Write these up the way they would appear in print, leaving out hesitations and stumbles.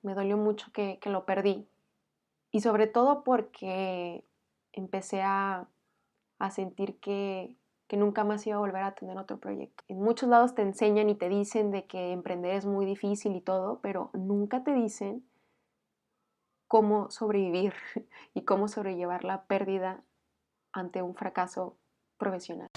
me dolió mucho que lo perdí. Y sobre todo porque empecé a sentir que nunca más iba a volver a tener otro proyecto. En muchos lados te enseñan y te dicen de que emprender es muy difícil y todo, pero nunca te dicen cómo sobrevivir y cómo sobrellevar la pérdida ante un fracaso profesional.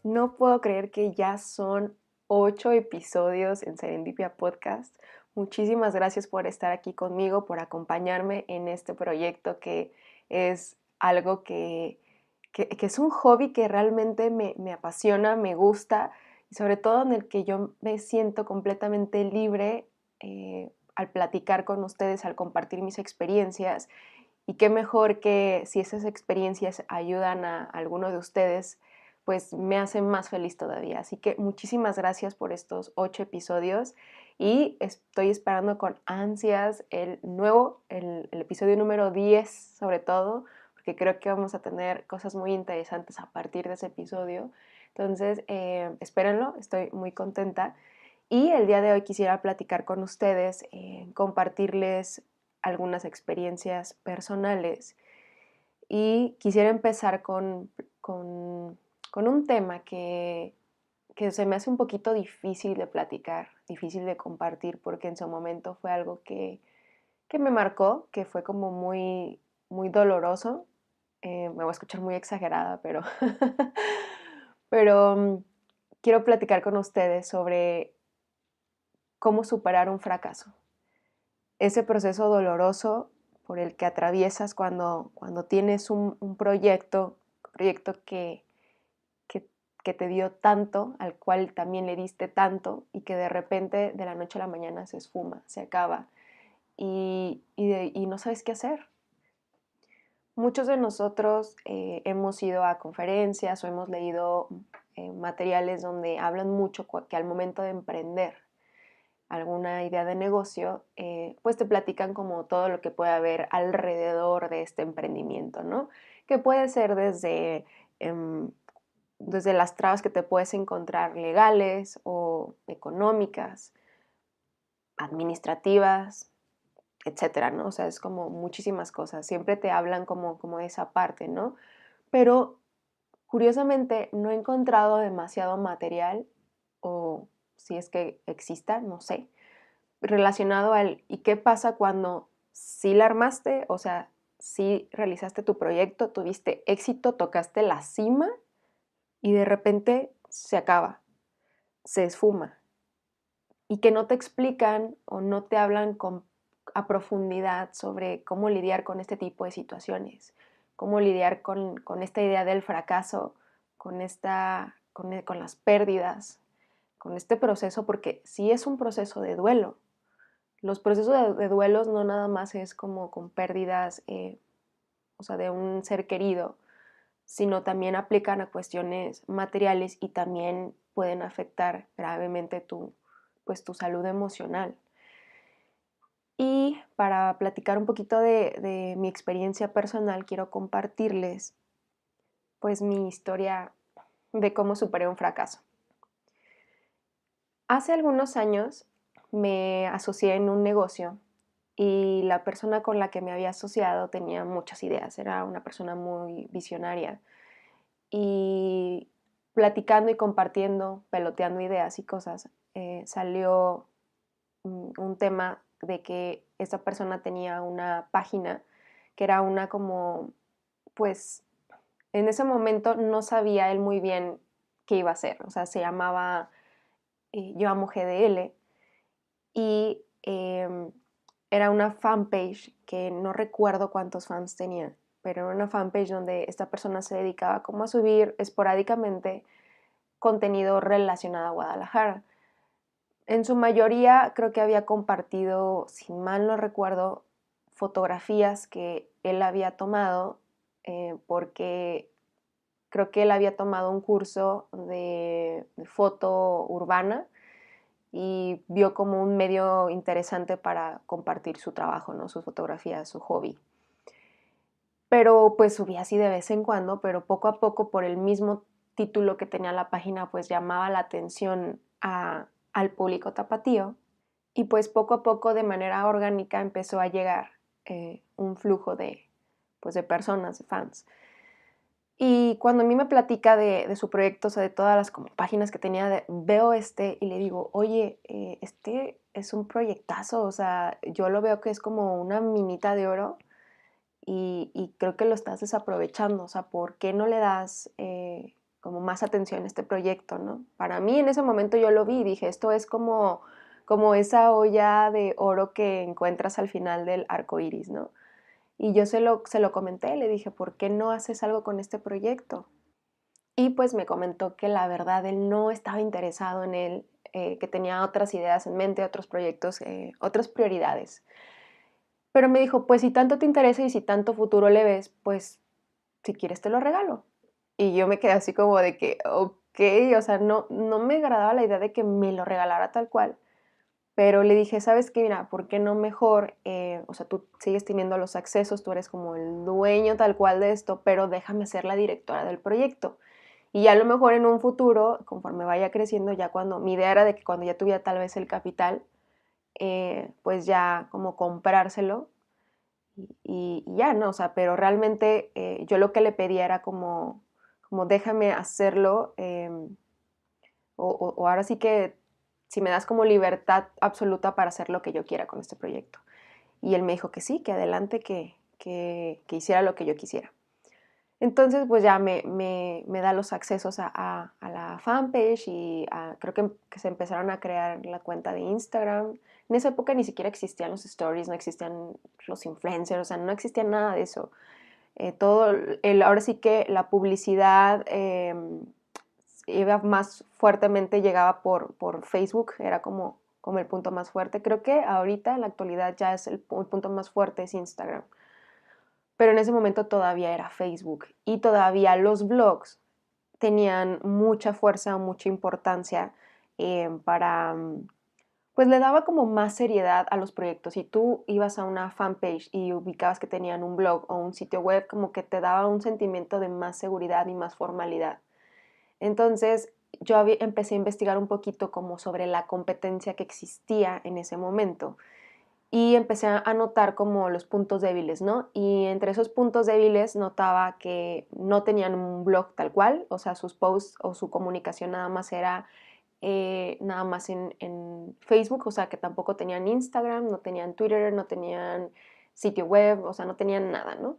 No puedo creer que ya son 8 episodios en Serendipia Podcast. Muchísimas gracias por estar aquí conmigo, por acompañarme en este proyecto que es algo que es un hobby que realmente me apasiona, me gusta y sobre todo en el que yo me siento completamente libre al platicar con ustedes, al compartir mis experiencias. Y qué mejor que si esas experiencias ayudan a alguno de ustedes, pues me hacen más feliz todavía. Así que muchísimas gracias por estos 8 episodios y estoy esperando con ansias el episodio número 10 sobre todo, porque creo que vamos a tener cosas muy interesantes a partir de ese episodio. Entonces, espérenlo, estoy muy contenta. Y el día de hoy quisiera platicar con ustedes, compartirles algunas experiencias personales y quisiera empezar con un tema que se me hace un poquito difícil de platicar, difícil de compartir, porque en su momento fue algo que me marcó, que fue como muy, muy doloroso. Me voy a escuchar muy exagerada, pero, pero quiero platicar con ustedes sobre cómo superar un fracaso. Ese proceso doloroso por el que atraviesas cuando tienes un proyecto que, que te dio tanto, al cual también le diste tanto y que de repente de la noche a la mañana se esfuma, se acaba y no sabes qué hacer. Muchos de nosotros hemos ido a conferencias o hemos leído materiales donde hablan mucho que al momento de emprender alguna idea de negocio, pues te platican como todo lo que puede haber alrededor de este emprendimiento, ¿no? Que puede ser desde las trabas que te puedes encontrar legales o económicas, administrativas, etcétera, ¿no? O sea, es como muchísimas cosas. Siempre te hablan como de esa parte, ¿no? Pero curiosamente no he encontrado demasiado material o si es que exista, no sé, relacionado al ¿y qué pasa cuando sí la armaste? O sea, sí realizaste tu proyecto, tuviste éxito, tocaste la cima y de repente se acaba, se esfuma. Y que no te explican o no te hablan a profundidad sobre cómo lidiar con este tipo de situaciones, cómo lidiar con esta idea del fracaso, con las pérdidas, con este proceso, porque sí es un proceso de duelo. Los procesos de duelos no nada más es como con pérdidas, o sea, de un ser querido, sino también aplican a cuestiones materiales y también pueden afectar gravemente pues, tu salud emocional. Y para platicar un poquito de mi experiencia personal, quiero compartirles pues mi historia de cómo superé un fracaso. Hace algunos años me asocié en un negocio y la persona con la que me había asociado tenía muchas ideas, era una persona muy visionaria y platicando y compartiendo, peloteando ideas y cosas, salió un tema de que esa persona tenía una página que era una como, pues, en ese momento no sabía él muy bien qué iba a hacer, o sea, se llamaba Yo Amo GDL y era una fanpage que no recuerdo cuántos fans tenía, pero era una fanpage donde esta persona se dedicaba como a subir esporádicamente contenido relacionado a Guadalajara. En su mayoría creo que había compartido, si mal no recuerdo, fotografías que él había tomado porque creo que él había tomado un curso de foto urbana y vio como un medio interesante para compartir su trabajo, ¿no? Sus fotografías, su hobby. Pero pues subía así de vez en cuando, pero poco a poco por el mismo título que tenía la página, pues llamaba la atención al público tapatío y pues poco a poco de manera orgánica empezó a llegar un flujo pues, de personas, de fans. Y cuando a mí me platica de su proyecto, o sea, de todas las como páginas que tenía, veo y le digo, oye, este es un proyectazo, o sea, yo lo veo que es como una minita de oro y creo que lo estás desaprovechando, o sea, ¿por qué no le das como más atención a este proyecto, no? Para mí en ese momento yo lo vi y dije, esto es como esa olla de oro que encuentras al final del arco iris, ¿no? Y yo se lo comenté, le dije, ¿por qué no haces algo con este proyecto? Y pues me comentó que la verdad él no estaba interesado en él, que tenía otras ideas en mente, otros proyectos, otras prioridades. Pero me dijo, pues si tanto te interesa y si tanto futuro le ves, pues si quieres te lo regalo. Y yo me quedé así como de que, ok, o sea, no me agradaba la idea de que me lo regalara tal cual. Pero le dije, ¿sabes qué? Mira, ¿por qué no mejor? O sea, tú sigues teniendo los accesos, tú eres como el dueño tal cual de esto, pero déjame ser la directora del proyecto. Y ya a lo mejor en un futuro, conforme vaya creciendo, ya cuando, mi idea era de que cuando ya tuviera tal vez el capital, pues ya como comprárselo y ya, ¿no? O sea, pero realmente yo lo que le pedía era como déjame hacerlo, o ahora sí que si me das como libertad absoluta para hacer lo que yo quiera con este proyecto. Y él me dijo que sí, que adelante, que hiciera lo que yo quisiera. Entonces, pues ya me da los accesos a la fanpage y creo que se empezaron a crear la cuenta de Instagram. En esa época ni siquiera existían los stories, no existían los influencers, o sea, no existía nada de eso. Ahora sí que la publicidad iba más fuertemente, llegaba por Facebook, era como el punto más fuerte. Creo que ahorita, en la actualidad, ya es el punto más fuerte, es Instagram. Pero en ese momento todavía era Facebook y todavía los blogs tenían mucha fuerza, mucha importancia para, pues le daba como más seriedad a los proyectos. Si tú ibas a una fanpage y ubicabas que tenían un blog o un sitio web, como que te daba un sentimiento de más seguridad y más formalidad. Entonces yo empecé a investigar un poquito como sobre la competencia que existía en ese momento y empecé a notar como los puntos débiles, ¿no? Y entre esos puntos débiles notaba que no tenían un blog tal cual, o sea, sus posts o su comunicación nada más era nada más en Facebook, o sea, que tampoco tenían Instagram, no tenían Twitter, no tenían sitio web, o sea, no tenían nada, ¿no?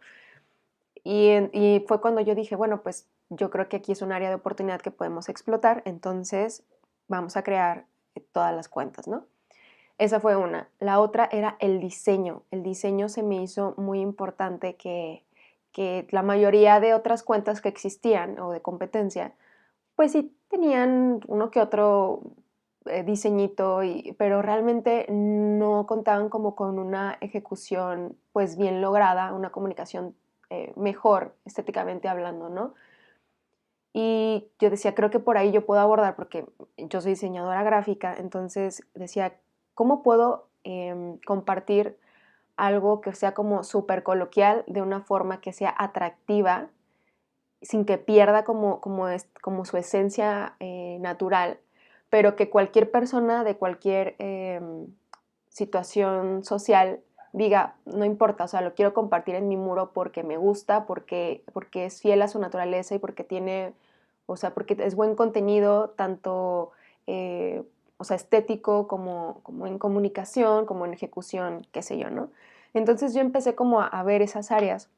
Y fue cuando yo dije, bueno, pues yo creo que aquí es un área de oportunidad que podemos explotar, entonces vamos a crear todas las cuentas, ¿no? Esa fue una. La otra era el diseño. El diseño se me hizo muy importante que la mayoría de otras cuentas que existían o de competencia, pues sí tenían uno que otro diseñito, pero realmente no contaban como con una ejecución pues bien lograda, una comunicación mejor estéticamente hablando, ¿no? Y yo decía, creo que por ahí yo puedo abordar, porque yo soy diseñadora gráfica, entonces decía, ¿cómo puedo compartir algo que sea como súper coloquial de una forma que sea atractiva sin que pierda como su esencia natural, pero que cualquier persona de cualquier situación social diga, no importa, o sea, lo quiero compartir en mi muro porque me gusta, porque es fiel a su naturaleza y porque tiene, o sea, porque es buen contenido, tanto, o sea, estético como en comunicación, como en ejecución, qué sé yo, ¿no? Entonces yo empecé como a ver esas áreas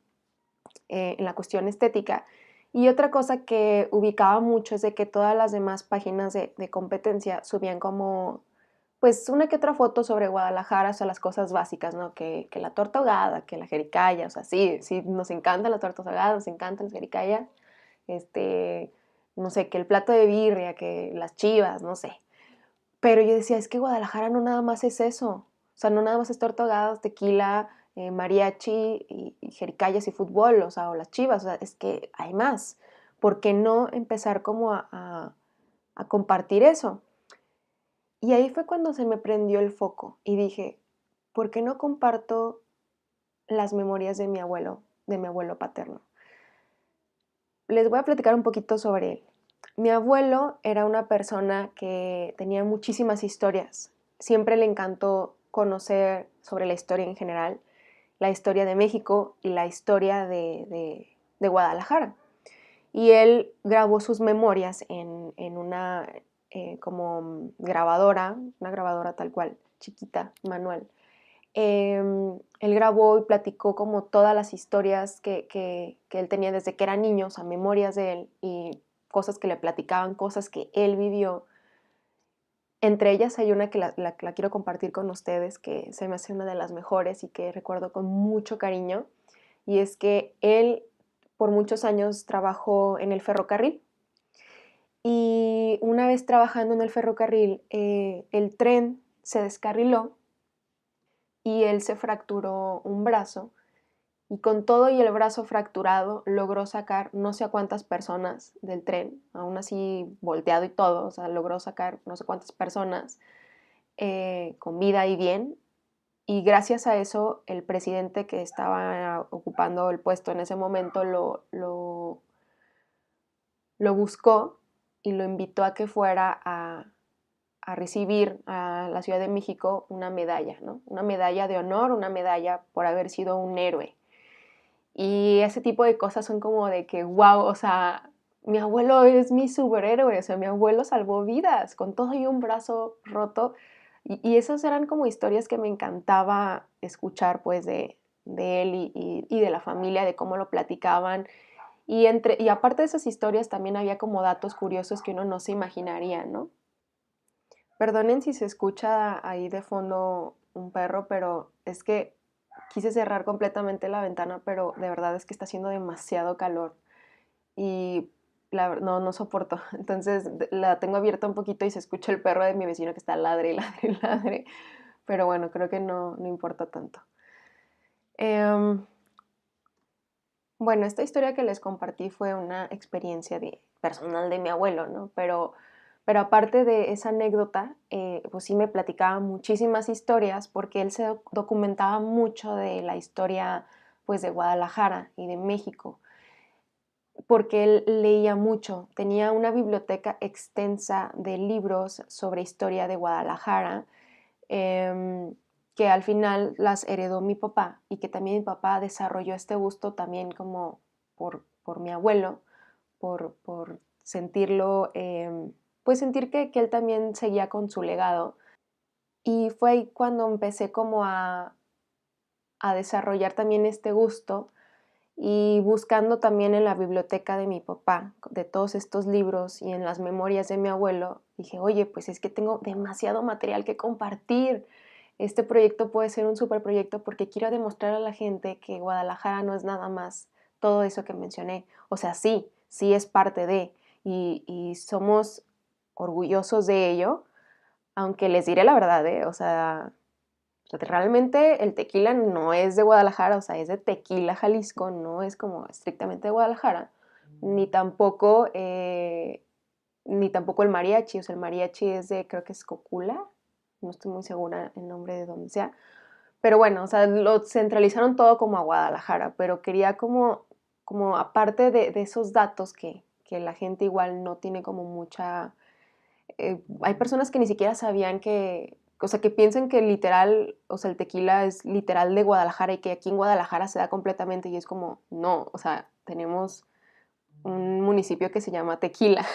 en la cuestión estética. Y otra cosa que ubicaba mucho es de que todas las demás páginas de competencia subían como, pues, una que otra foto sobre Guadalajara, o sea, las cosas básicas, ¿no? Que la torta ahogada, que la jericaya, o sea, sí, sí, nos encantan las tortas ahogadas, nos encantan las jericayas, este, no sé, que el plato de birria, que las chivas, no sé. Pero yo decía, es que Guadalajara no nada más es eso. O sea, no nada más es torta ahogada, tequila, mariachi y jericayas y fútbol, o sea, o las chivas. O sea, es que hay más. ¿por qué no empezar como a compartir eso? Y ahí fue cuando se me prendió el foco y dije, ¿por qué no comparto las memorias de mi abuelo paterno? Les voy a platicar un poquito sobre él. Mi abuelo era una persona que tenía muchísimas historias. Siempre le encantó conocer sobre la historia en general, la historia de México y la historia de Guadalajara. Y él grabó sus memorias en una como grabadora, una grabadora tal cual, chiquita, manual. Él grabó y platicó como todas las historias que él tenía desde que era niño, o sea, memorias de él y cosas que le platicaban, cosas que él vivió. Entre ellas hay una que la quiero compartir con ustedes, que se me hace una de las mejores y que recuerdo con mucho cariño, y es que él por muchos años trabajó en el ferrocarril y una vez trabajando en el ferrocarril, el tren se descarriló y él se fracturó un brazo y con todo y el brazo fracturado logró sacar no sé a cuántas personas del tren, aún así volteado y todo, o sea, logró sacar no sé cuántas personas con vida y bien. Y gracias a eso, el presidente que estaba ocupando el puesto en ese momento lo buscó y lo invitó a que fuera a recibir a la Ciudad de México una medalla, ¿no? Una medalla de honor, una medalla por haber sido un héroe. Y ese tipo de cosas son como de que, wow, o sea, mi abuelo es mi superhéroe, o sea, mi abuelo salvó vidas con todo y un brazo roto. Y esas eran como historias que me encantaba escuchar, pues, de él y de la familia, de cómo lo platicaban. Y aparte de esas historias también había como datos curiosos que uno no se imaginaría, ¿no? Perdonen si se escucha ahí de fondo un perro, pero es que quise cerrar completamente la ventana, pero de verdad es que está haciendo demasiado calor y no soporto. Entonces la tengo abierta un poquito y se escucha el perro de mi vecino que está ladre, ladre, ladre. Pero bueno, creo que no importa tanto. Eh, bueno, esta historia que les compartí fue una experiencia personal de mi abuelo, ¿no? Pero aparte de esa anécdota, pues sí me platicaba muchísimas historias porque él se documentaba mucho de la historia pues de Guadalajara y de México, porque él leía mucho, tenía una biblioteca extensa de libros sobre historia de Guadalajara, eh, que al final las heredó mi papá y que también mi papá desarrolló este gusto también como por mi abuelo, por sentirlo, pues sentir que él también seguía con su legado. Y fue ahí cuando empecé como a desarrollar también este gusto y buscando también en la biblioteca de mi papá, de todos estos libros y en las memorias de mi abuelo, dije, oye, pues es que tengo demasiado material que compartir. Este proyecto puede ser un super proyecto porque quiero demostrar a la gente que Guadalajara no es nada más todo eso que mencioné. O sea, sí, sí es parte de, y somos orgullosos de ello, aunque les diré la verdad, realmente el tequila no es de Guadalajara, o sea, es de Tequila, Jalisco, no es como estrictamente de Guadalajara, ni tampoco, ni tampoco el mariachi, o sea, el mariachi es de, creo que es Cocula, no estoy muy segura el nombre de donde sea, pero bueno, o sea, lo centralizaron todo como a Guadalajara, pero quería como aparte de esos datos que la gente igual no tiene como mucha hay personas que ni siquiera sabían que, o sea, que piensan que literal, o sea, el tequila es literal de Guadalajara y que aquí en Guadalajara se da completamente y es como, no, o sea, tenemos un municipio que se llama Tequila.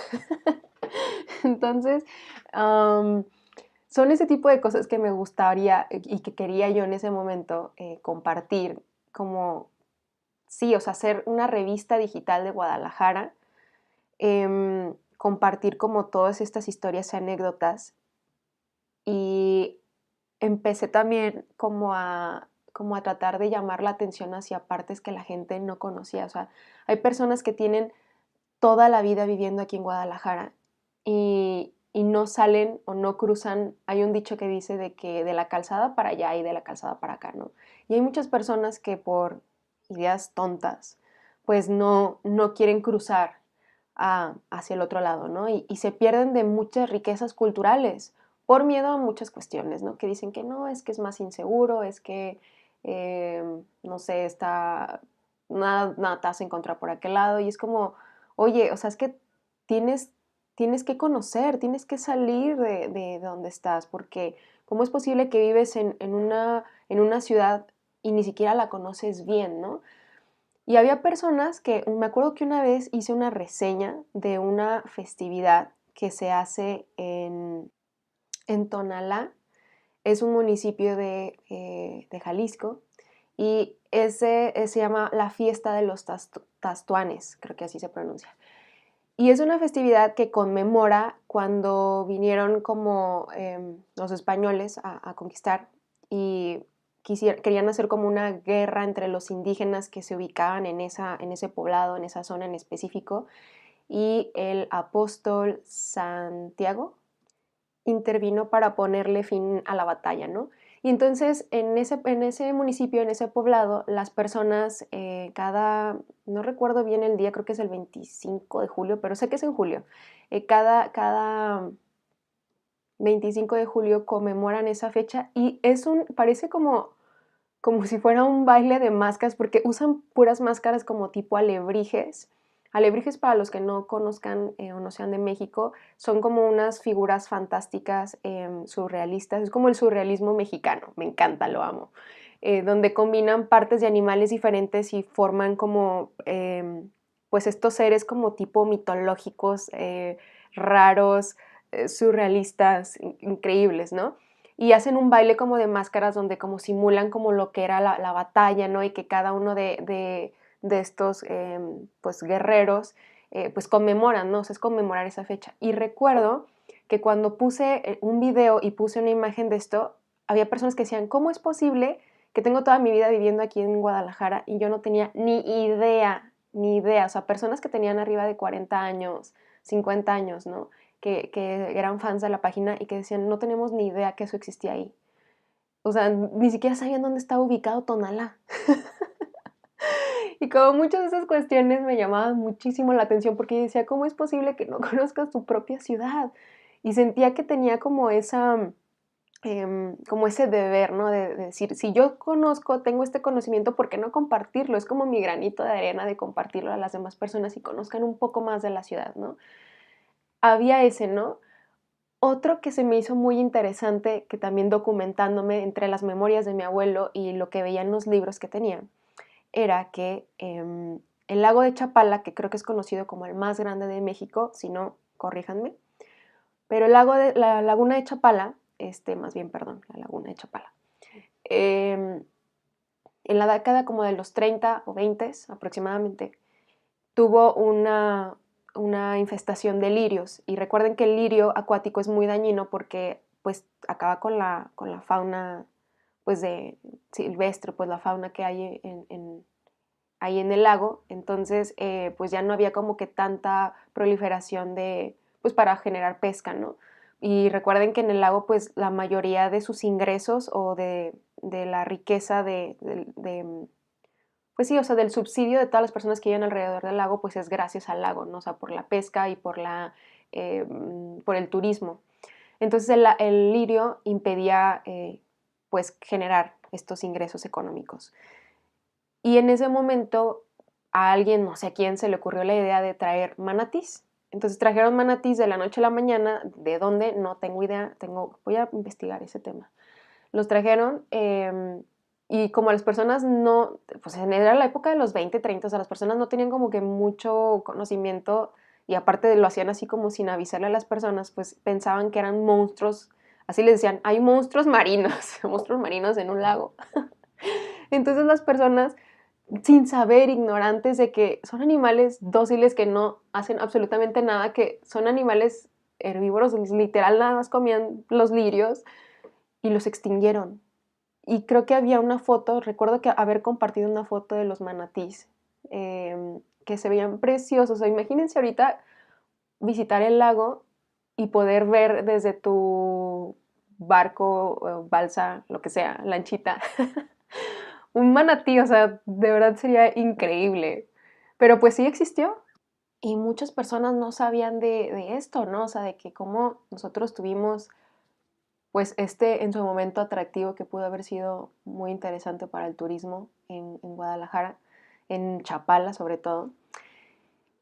Entonces, son ese tipo de cosas que me gustaría y que quería yo en ese momento compartir, como, sí, o sea, hacer una revista digital de Guadalajara, compartir como todas estas historias y anécdotas y empecé también como a tratar de llamar la atención hacia partes que la gente no conocía. O sea, hay personas que tienen toda la vida viviendo aquí en Guadalajara y no salen o no cruzan. Hay un dicho que dice de que de la calzada para allá y de la calzada para acá, ¿no? Y hay muchas personas que por ideas tontas, pues no quieren cruzar hacia el otro lado, ¿no? Y se pierden de muchas riquezas culturales por miedo a muchas cuestiones, ¿no? Que dicen que no, es que es más inseguro, es que, no sé, nada te vas a encontrar por aquel lado. Y es como, oye, o sea, es que tienes, tienes que conocer, tienes que salir de donde estás, porque ¿cómo es posible que vives en una ciudad y ni siquiera la conoces bien, ¿no? Y había personas que, me acuerdo que una vez hice una reseña de una festividad que se hace en Tonalá, es un municipio de Jalisco, y ese se llama la fiesta de los Tastuanes, creo que así se pronuncia. Y es una festividad que conmemora cuando vinieron como los españoles a conquistar y querían hacer como una guerra entre los indígenas que se ubicaban en ese poblado, en esa zona en específico, y el apóstol Santiago intervino para ponerle fin a la batalla, ¿no? Y entonces en ese municipio, en ese poblado, las personas no recuerdo bien el día, creo que es el 25 de julio, pero sé que es en julio, cada 25 de julio conmemoran esa fecha y parece como si fuera un baile de máscaras, porque usan puras máscaras como tipo alebrijes. Alebrijes, para los que no conozcan o no sean de México, son como unas figuras fantásticas, surrealistas. Es como el surrealismo mexicano, me encanta, lo amo. Donde combinan partes de animales diferentes y forman como, pues estos seres como tipo mitológicos, raros, surrealistas, increíbles, ¿no? Y hacen un baile como de máscaras donde como simulan como lo que era la batalla, ¿no? Y que cada uno de estos pues guerreros pues conmemoran, ¿no? O sea, es conmemorar esa fecha. Y recuerdo que cuando puse un video y puse una imagen de esto, había personas que decían, ¿cómo es posible que tengo toda mi vida viviendo aquí en Guadalajara y yo no tenía ni idea? O sea, personas que tenían arriba de 40 años, 50 años, ¿no? Que eran fans de la página y que decían, no tenemos ni idea que eso existía ahí. O sea, ni siquiera sabían dónde estaba ubicado Tonalá. Y como muchas de esas cuestiones me llamaban muchísimo la atención porque yo decía, ¿cómo es posible que no conozcas tu propia ciudad? Y sentía que tenía como como ese deber, ¿no? De decir, si yo conozco, tengo este conocimiento, ¿por qué no compartirlo? Es como mi granito de arena de compartirlo a las demás personas y conozcan un poco más de la ciudad, ¿no? Había ese, ¿no? Otro que se me hizo muy interesante, que también documentándome entre las memorias de mi abuelo y lo que veía en los libros que tenía, era que el lago de Chapala, que creo que es conocido como el más grande de México, si no, corríjanme, pero la laguna de Chapala, más bien, perdón, la laguna de Chapala, en la década como de los 30 o 20 aproximadamente, tuvo una infestación de lirios. Y recuerden que el lirio acuático es muy dañino porque pues acaba con la fauna pues de silvestre, pues la fauna que hay ahí en el lago. Entonces pues ya no había como que tanta proliferación pues para generar pesca, ¿no? Y recuerden que en el lago pues la mayoría de sus ingresos o de la riqueza pues sí, o sea, del subsidio de todas las personas que viven alrededor del lago, pues es gracias al lago, ¿no? O sea, por la pesca y por el turismo. Entonces el lirio impedía, pues, generar estos ingresos económicos. Y en ese momento a alguien, no sé a quién, se le ocurrió la idea de traer manatís. Entonces trajeron manatís de la noche a la mañana. ¿De dónde? No tengo idea. Voy a investigar ese tema. Los trajeron y como las personas no, pues era la época de los 20, 30, o sea, las personas no tenían como que mucho conocimiento y aparte lo hacían así como sin avisarle a las personas, pues pensaban que eran monstruos, así les decían, hay monstruos marinos, monstruos marinos en un lago. Entonces las personas, sin saber, ignorantes de que son animales dóciles que no hacen absolutamente nada, que son animales herbívoros, literal nada más comían los lirios y los extinguieron. Y creo que había una foto, recuerdo que haber compartido una foto de los manatís, que se veían preciosos. O sea, imagínense ahorita visitar el lago y poder ver desde tu barco, balsa, lo que sea, lanchita, un manatí, o sea, de verdad sería increíble. Pero pues sí existió. Y muchas personas no sabían de esto, ¿no? O sea, de que cómo nosotros tuvimos, pues, en su momento atractivo que pudo haber sido muy interesante para el turismo en Guadalajara, en Chapala sobre todo.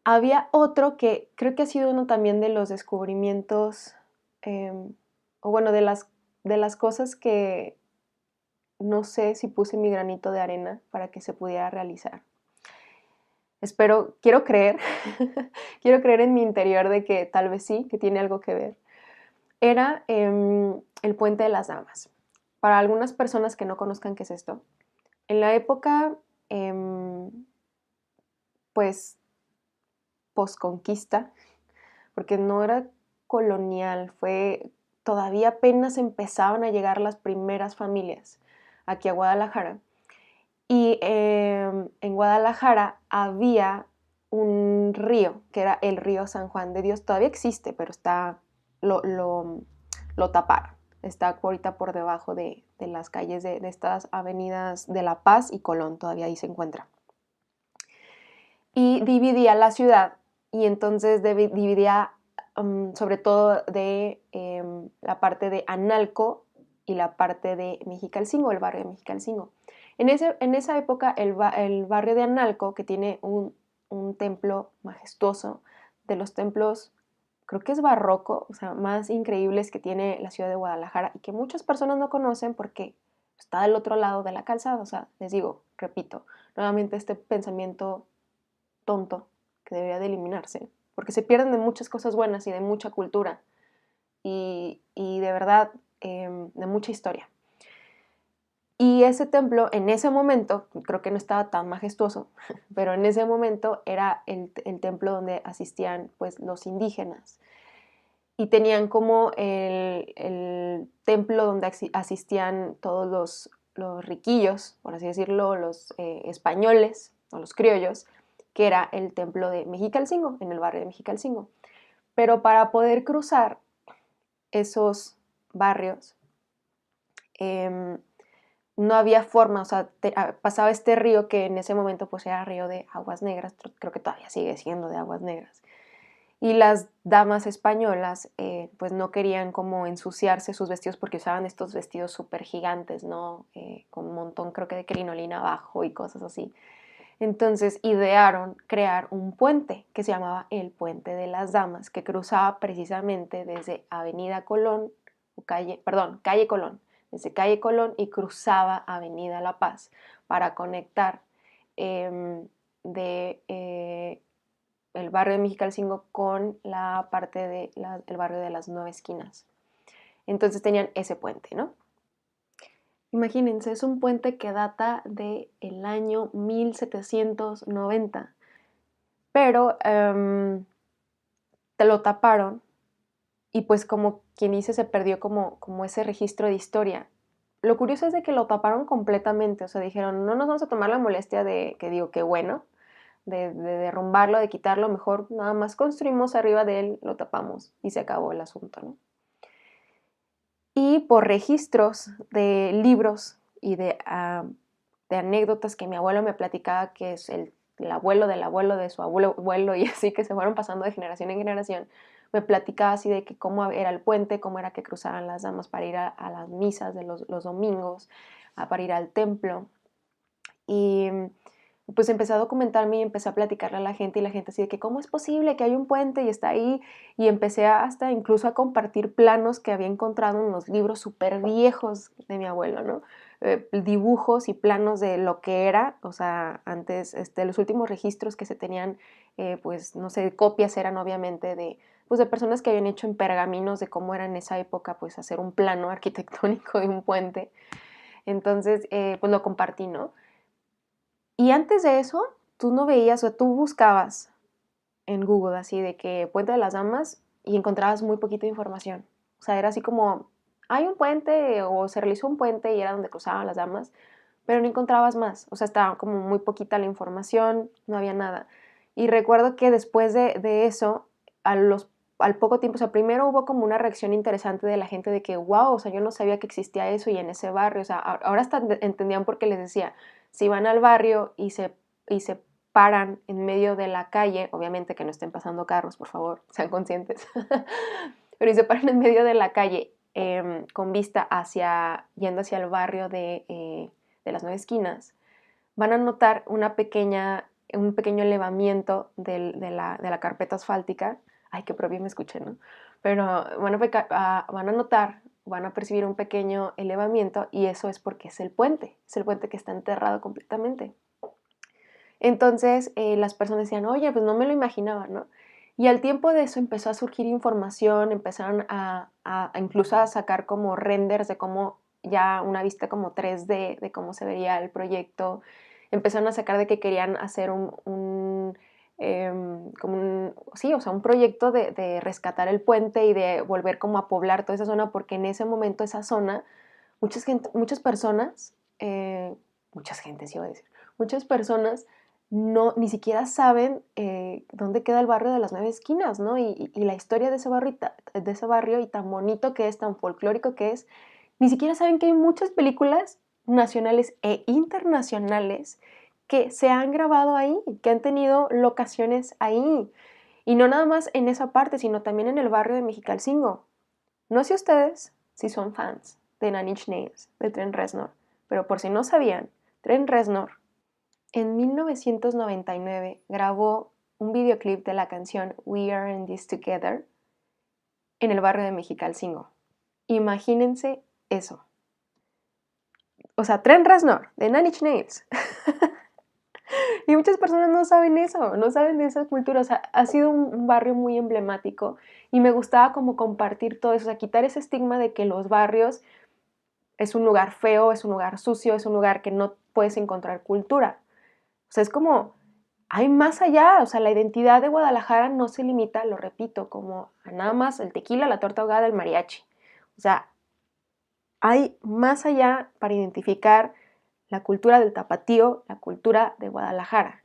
Había otro que creo que ha sido uno también de los descubrimientos, o bueno, de las cosas que no sé si puse mi granito de arena para que se pudiera realizar. Espero, quiero creer, quiero creer en mi interior de que tal vez sí, que tiene algo que ver. Era el Puente de las Damas. Para algunas personas que no conozcan qué es esto, en la época, pues, posconquista, porque no era colonial, fue todavía apenas empezaban a llegar las primeras familias aquí a Guadalajara. Y en Guadalajara había un río, que era el río San Juan de Dios. Todavía existe, pero lo taparon. Está ahorita por debajo de las calles de estas avenidas de La Paz y Colón, todavía ahí se encuentra. Y dividía la ciudad, y entonces dividía sobre todo de la parte de Analco y la parte de Mexicalcingo, el barrio de Mexicalcingo. En esa época el barrio de Analco, que tiene un templo majestuoso, de los templos, creo que es barroco, o sea, más increíbles que tiene la ciudad de Guadalajara y que muchas personas no conocen porque está del otro lado de la calzada. O sea, les digo, repito, nuevamente este pensamiento tonto que debería de eliminarse, porque se pierden de muchas cosas buenas y de mucha cultura y de verdad de mucha historia. Y ese templo en ese momento, creo que no estaba tan majestuoso, pero en ese momento era el templo donde asistían pues los indígenas y tenían como el templo donde asistían todos los riquillos, por así decirlo, los españoles o los criollos, que era el templo de Mexicalcingo, en el barrio de Mexicalcingo. Pero para poder cruzar esos barrios, no había forma, o sea, pasaba este río que en ese momento pues era río de aguas negras, creo que todavía sigue siendo de aguas negras. Y las damas españolas pues no querían como ensuciarse sus vestidos porque usaban estos vestidos súper gigantes, ¿no? Con un montón creo que de crinolina abajo y cosas así. Entonces idearon crear un puente que se llamaba el Puente de las Damas, que cruzaba precisamente desde Avenida Colón, calle Colón, desde calle Colón y cruzaba Avenida La Paz para conectar el barrio de Mexicalcingo con la parte del barrio de las Nueve Esquinas. Entonces tenían ese puente, ¿no? Imagínense, es un puente que data del año 1790, pero te lo taparon y pues como quien dice se perdió como ese registro de historia. Lo curioso es de que lo taparon completamente, o sea, dijeron, no nos vamos a tomar la molestia de, que digo, qué bueno, de derrumbarlo, de quitarlo, mejor nada más construimos arriba de él, lo tapamos y se acabó el asunto, ¿no? Y por registros de libros y de anécdotas que mi abuelo me platicaba, que es el abuelo del abuelo de su abuelo y así que se fueron pasando de generación en generación, me platicaba así de que cómo era el puente, cómo era que cruzaban las damas para ir a las misas de los domingos, para ir al templo. Y pues empecé a documentarme y empecé a platicarle a la gente y la gente así de que cómo es posible que hay un puente y está ahí, y empecé hasta incluso a compartir planos que había encontrado en los libros súper viejos de mi abuelo, ¿no? Dibujos y planos de lo que era, o sea, antes, los últimos registros que se tenían, pues no sé, copias eran obviamente pues de personas que habían hecho en pergaminos de cómo era en esa época, pues hacer un plano arquitectónico de un puente. Entonces, pues lo compartí, ¿no? Y antes de eso, tú no veías, o tú buscabas en Google así de que Puente de las Damas y encontrabas muy poquita información. O sea, era así como, hay un puente o se realizó un puente y era donde cruzaban las damas, pero no encontrabas más. O sea, estaba como muy poquita la información, no había nada. Y recuerdo que después de eso, al poco tiempo, o sea, primero hubo como una reacción interesante de la gente de que, wow, o sea, yo no sabía que existía eso y en ese barrio, o sea, ahora hasta entendían por qué les decía, si van al barrio y se paran en medio de la calle, obviamente que no estén pasando carros, por favor, sean conscientes, pero si se paran en medio de la calle con vista yendo hacia el barrio de las Nueve Esquinas, van a notar un pequeño elevamiento de la carpeta asfáltica. Ay, qué propio me escuché, ¿no? Pero van a percibir un pequeño elevamiento y eso es porque es el puente que está enterrado completamente. Entonces las personas decían, oye, pues no me lo imaginaba, ¿no? Y al tiempo de eso empezó a surgir información, empezaron incluso a sacar como renders de cómo ya una vista como 3D de cómo se vería el proyecto. Empezaron a sacar de que querían hacer sí, o sea, un proyecto de rescatar el puente y de volver como a poblar toda esa zona, porque en ese momento esa zona, muchas personas, muchas gentes iba a decir, muchas personas no, ni siquiera saben dónde queda el barrio de las Nueve Esquinas, ¿no? Y la historia de ese barrio y tan bonito que es, tan folclórico que es, ni siquiera saben que hay muchas películas nacionales e internacionales que se han grabado ahí, que han tenido locaciones ahí. Y no nada más en esa parte, sino también en el barrio de Mexicalcingo. No sé ustedes si son fans de Nine Inch Nails, de Trent Reznor, pero por si no sabían, Trent Reznor en 1999 grabó un videoclip de la canción We Are in This Together en el barrio de Mexicalcingo. Imagínense eso. O sea, Trent Reznor, de Nine Inch Nails. Y muchas personas no saben eso, no saben de esa cultura. O sea, ha sido un barrio muy emblemático y me gustaba como compartir todo eso, o sea, quitar ese estigma de que los barrios es un lugar feo, es un lugar sucio, es un lugar que no puedes encontrar cultura. O sea, es como, hay más allá, o sea, la identidad de Guadalajara no se limita, lo repito, como a nada más el tequila, la torta ahogada, el mariachi. O sea, hay más allá para identificar la cultura del tapatío, la cultura de Guadalajara.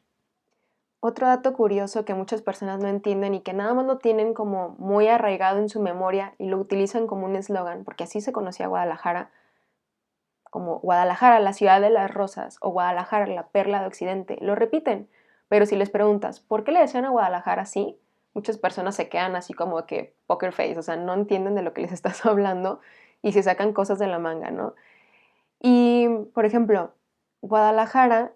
Otro dato curioso que muchas personas no entienden y que nada más lo tienen como muy arraigado en su memoria y lo utilizan como un eslogan, porque así se conocía Guadalajara, como Guadalajara, la ciudad de las rosas, o Guadalajara, la perla de Occidente. Lo repiten, pero si les preguntas, ¿por qué le decían a Guadalajara así? Muchas personas se quedan así como que poker face, o sea, no entienden de lo que les estás hablando y se sacan cosas de la manga, ¿no? Y, por ejemplo, Guadalajara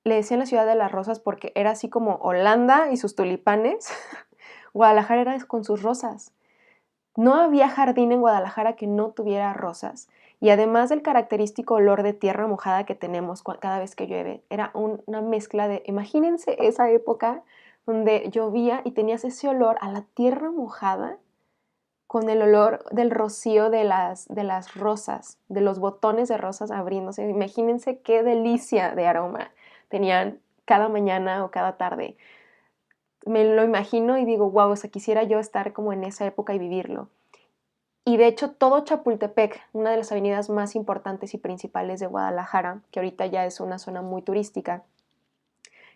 le decían la ciudad de las rosas porque era así como Holanda y sus tulipanes. Guadalajara era con sus rosas. No había jardín en Guadalajara que no tuviera rosas. Y además del característico olor de tierra mojada que tenemos cada vez que llueve, era una mezcla de, imagínense esa época donde llovía y tenías ese olor a la tierra mojada con el olor del rocío de las rosas, de los botones de rosas abriéndose. Imagínense qué delicia de aroma tenían cada mañana o cada tarde. Me lo imagino y digo, wow, o sea, quisiera yo estar como en esa época y vivirlo. Y de hecho todo Chapultepec, una de las avenidas más importantes y principales de Guadalajara, que ahorita ya es una zona muy turística,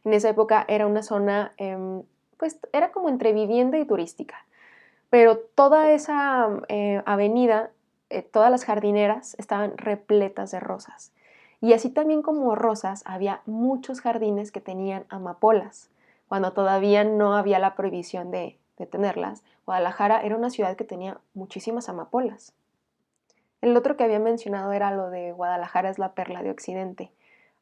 en esa época era una zona, pues era como entre vivienda y turística. Pero toda esa avenida, todas las jardineras estaban repletas de rosas. Y así también como rosas, había muchos jardines que tenían amapolas, cuando todavía no había la prohibición de tenerlas. Guadalajara era una ciudad que tenía muchísimas amapolas. El otro que había mencionado era lo de Guadalajara es la perla de Occidente.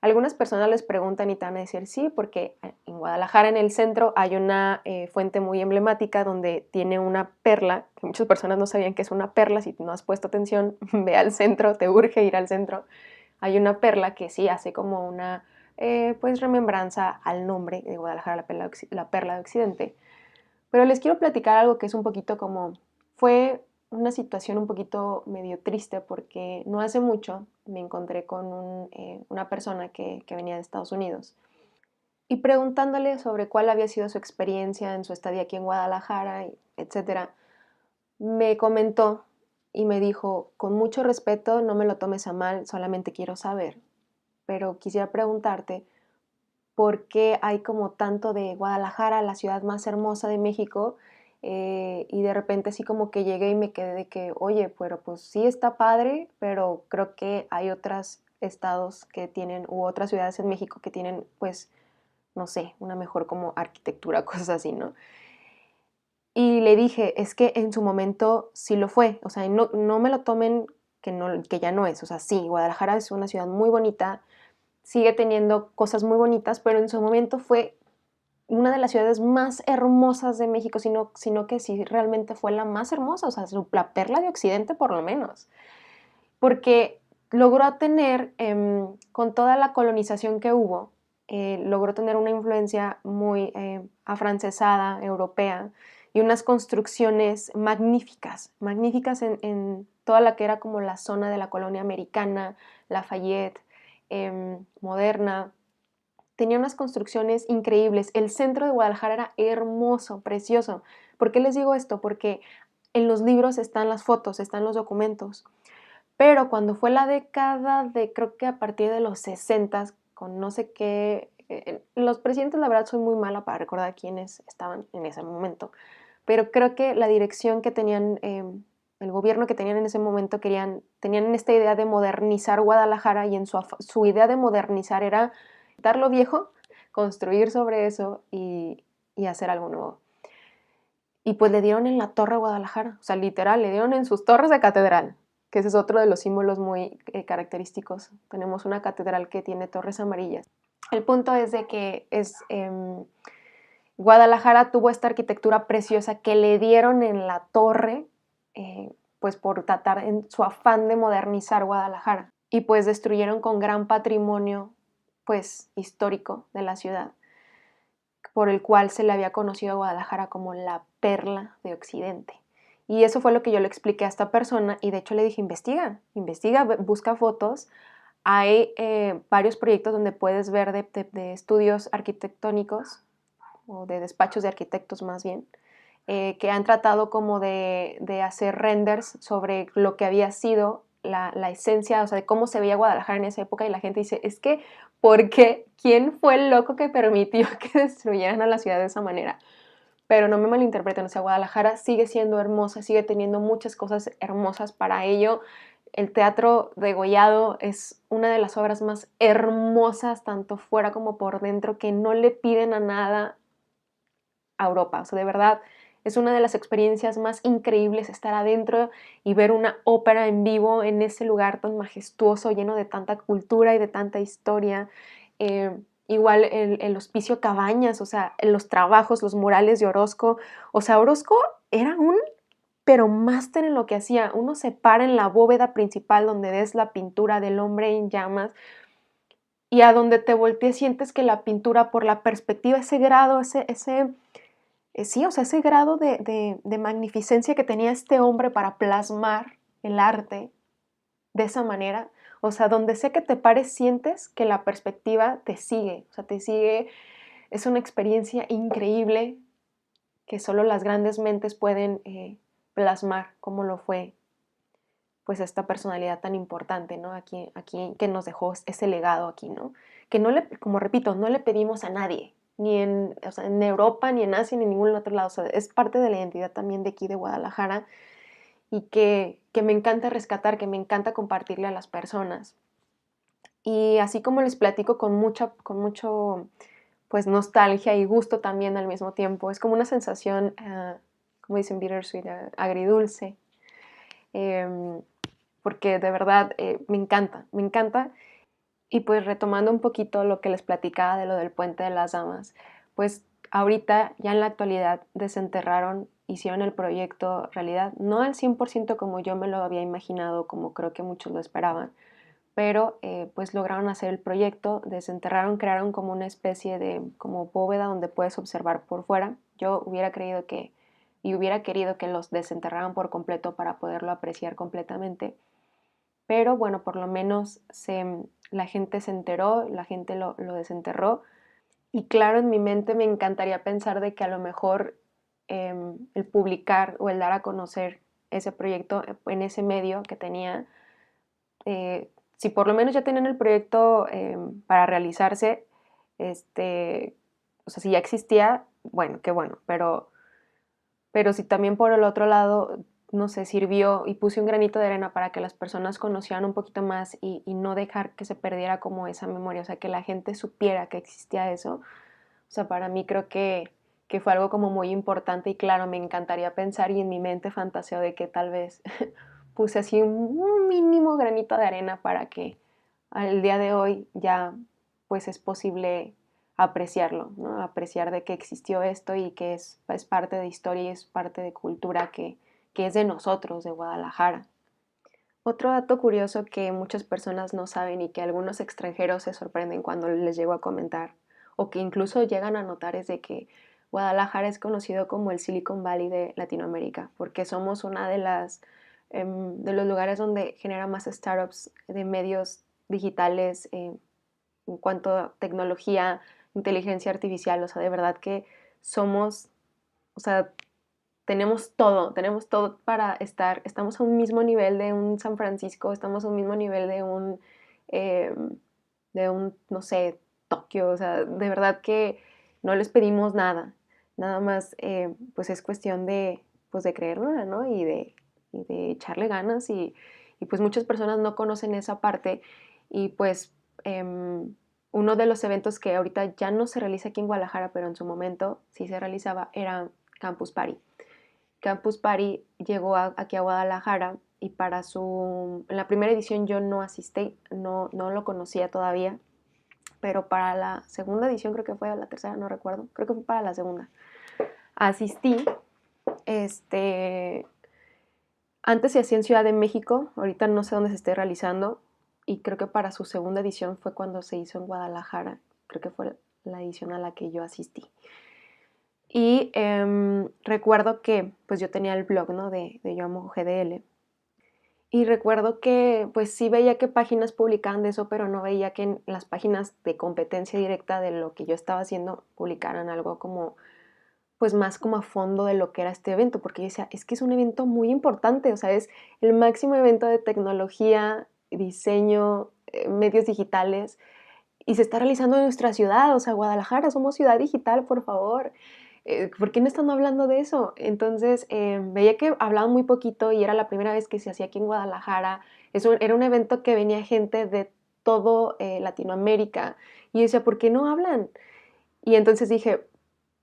Algunas personas les preguntan y te van a decir sí, porque en Guadalajara, en el centro, hay una fuente muy emblemática donde tiene una perla, que muchas personas no sabían que es una perla, si no has puesto atención, ve al centro, te urge ir al centro. Hay una perla que sí hace como una pues remembranza al nombre de Guadalajara, la perla de Occidente. Pero les quiero platicar algo que es un poquito como, fue una situación un poquito medio triste porque no hace mucho me encontré con una persona que venía de Estados Unidos y preguntándole sobre cuál había sido su experiencia en su estadía aquí en Guadalajara, etcétera, me comentó y me dijo, con mucho respeto, no me lo tomes a mal, solamente quiero saber, pero quisiera preguntarte por qué hay como tanto de Guadalajara, la ciudad más hermosa de México, y de repente así como que llegué y me quedé de que, oye, pero pues sí está padre, pero creo que hay otros estados que tienen, u otras ciudades en México que tienen pues no sé, una mejor como arquitectura, cosas así, ¿no? Y le dije, es que en su momento sí lo fue, o sea, no me lo tomen que, no, que ya no es, o sea, sí, Guadalajara es una ciudad muy bonita, sigue teniendo cosas muy bonitas, pero en su momento fue una de las ciudades más hermosas de México, sino que sí realmente fue la más hermosa, o sea, la perla de Occidente por lo menos, porque logró tener, con toda la colonización que hubo, logró tener una influencia muy afrancesada, europea, y unas construcciones magníficas, magníficas en toda la que era como la zona de la colonia americana, Lafayette, moderna. Tenía unas construcciones increíbles. El centro de Guadalajara era hermoso, precioso. ¿Por qué les digo esto? Porque en los libros están las fotos, están los documentos. Pero cuando fue la década de, creo que a partir de los 60, con no sé qué, los presidentes, la verdad, soy muy mala para recordar quiénes estaban en ese momento, pero creo que la dirección que tenían, el gobierno que tenían en ese momento, tenían esta idea de modernizar Guadalajara y en su idea de modernizar era quitar lo viejo, construir sobre eso y hacer algo nuevo. Y pues le dieron en la torre a Guadalajara, o sea, literal, le dieron en sus torres de catedral, que ese es otro de los símbolos muy característicos. Tenemos una catedral que tiene torres amarillas. El punto es de que Guadalajara tuvo esta arquitectura preciosa que le dieron en la torre, pues por tratar en su afán de modernizar Guadalajara. Y pues destruyeron con gran patrimonio, pues, histórico de la ciudad, por el cual se le había conocido a Guadalajara como la perla de Occidente. Y eso fue lo que yo le expliqué a esta persona y de hecho le dije, investiga, busca fotos. Hay varios proyectos donde puedes ver de estudios arquitectónicos o de despachos de arquitectos más bien, que han tratado como de hacer renders sobre lo que había sido la esencia, o sea, de cómo se veía Guadalajara en esa época y la gente dice, es que, ¿por qué? ¿Quién fue el loco que permitió que destruyeran a la ciudad de esa manera? Pero no me malinterpreten, o sea, Guadalajara sigue siendo hermosa, sigue teniendo muchas cosas hermosas para ello. El Teatro Degollado es una de las obras más hermosas, tanto fuera como por dentro, que no le piden a nada a Europa. O sea, de verdad, es una de las experiencias más increíbles estar adentro y ver una ópera en vivo en ese lugar tan majestuoso, lleno de tanta cultura y de tanta historia. Igual el Hospicio Cabañas, o sea, los trabajos, los murales de Orozco. O sea, Orozco era pero máster en lo que hacía. Uno se para en la bóveda principal donde ves la pintura del hombre en llamas y a donde te voltees sientes que la pintura, por la perspectiva, ese grado, sí, o sea, ese grado de magnificencia que tenía este hombre para plasmar el arte de esa manera, o sea, donde sea que te pares, sientes que la perspectiva te sigue, o sea, te sigue, es una experiencia increíble que solo las grandes mentes pueden plasmar, como lo fue, pues, esta personalidad tan importante, ¿no? Aquí que nos dejó ese legado aquí, ¿no? Que no le, como repito, no le pedimos a nadie, ni en, o sea, en Europa, ni en Asia, ni en ningún otro lado. O sea, es parte de la identidad también de aquí de Guadalajara y que me encanta rescatar, que me encanta compartirle a las personas. Y así como les platico con mucho, pues, nostalgia y gusto también al mismo tiempo, es como una sensación, como dicen, bittersweet, agridulce, eh, porque de verdad me encanta, me encanta. Y pues retomando un poquito lo que les platicaba de lo del Puente de las Damas, pues ahorita ya en la actualidad desenterraron, hicieron el proyecto realidad, no al 100% como yo me lo había imaginado, como creo que muchos lo esperaban, pero pues lograron hacer el proyecto, desenterraron, crearon como una especie de como bóveda donde puedes observar por fuera. Yo hubiera creído que y hubiera querido que los desenterraran por completo para poderlo apreciar completamente, pero bueno, por lo menos la gente se enteró, la gente lo desenterró. Y claro, en mi mente me encantaría pensar de que a lo mejor el publicar o el dar a conocer ese proyecto en ese medio que tenía, si por lo menos ya tenían el proyecto para realizarse, o sea, si ya existía, bueno, qué bueno, pero si también por el otro lado, no sé, sirvió y puse un granito de arena para que las personas conocieran un poquito más y no dejar que se perdiera como esa memoria, o sea, que la gente supiera que existía eso, O sea, para mí creo que fue algo como muy importante y claro, me encantaría pensar y en mi mente fantaseo de que tal vez puse así un mínimo granito de arena para que al día de hoy ya pues es posible apreciarlo, ¿no? Apreciar de que existió esto y que es parte de historia y es parte de cultura que es de nosotros, de Guadalajara. Otro dato curioso que muchas personas no saben y que algunos extranjeros se sorprenden cuando les llego a comentar o que incluso llegan a notar es de que Guadalajara es conocido como el Silicon Valley de Latinoamérica porque somos una de las de los lugares donde genera más startups de medios digitales en cuanto a tecnología, inteligencia artificial, o sea, de verdad que somos, o sea, tenemos todo para estar, estamos a un mismo nivel de un San Francisco, estamos a un mismo nivel eh, de un, no sé, Tokio, o sea, de verdad que no les pedimos nada, nada más, pues es cuestión de, pues de creerla, ¿no? Y de echarle ganas y pues muchas personas no conocen esa parte y pues uno de los eventos que ahorita ya no se realiza aquí en Guadalajara, pero en su momento sí se realizaba, era Campus Party. Campus Party llegó aquí a Guadalajara y en la primera edición yo no asistí, no lo conocía todavía, pero para la segunda edición, creo que fue la tercera, no recuerdo, creo que fue para la segunda, asistí, este, antes se hacía en Ciudad de México, ahorita no sé dónde se esté realizando, y creo que para su segunda edición fue cuando se hizo en Guadalajara, creo que fue la edición a la que yo asistí. Y recuerdo que pues yo tenía el blog, ¿no? de Yo Amo GDL. Y recuerdo que pues sí veía que páginas publicaban de eso, pero no veía que en las páginas de competencia directa de lo que yo estaba haciendo publicaran algo como pues más como a fondo de lo que era este evento, porque yo decía, es que es un evento muy importante, o sea, es el máximo evento de tecnología, diseño, medios digitales, y se está realizando en nuestra ciudad, o sea, Guadalajara, somos ciudad digital, por favor. ¿Por qué no están hablando de eso? Entonces, veía que hablaban muy poquito y era la primera vez que se hacía aquí en Guadalajara. Era un evento que venía gente de todo Latinoamérica. Y yo decía, ¿por qué no hablan? Y entonces dije,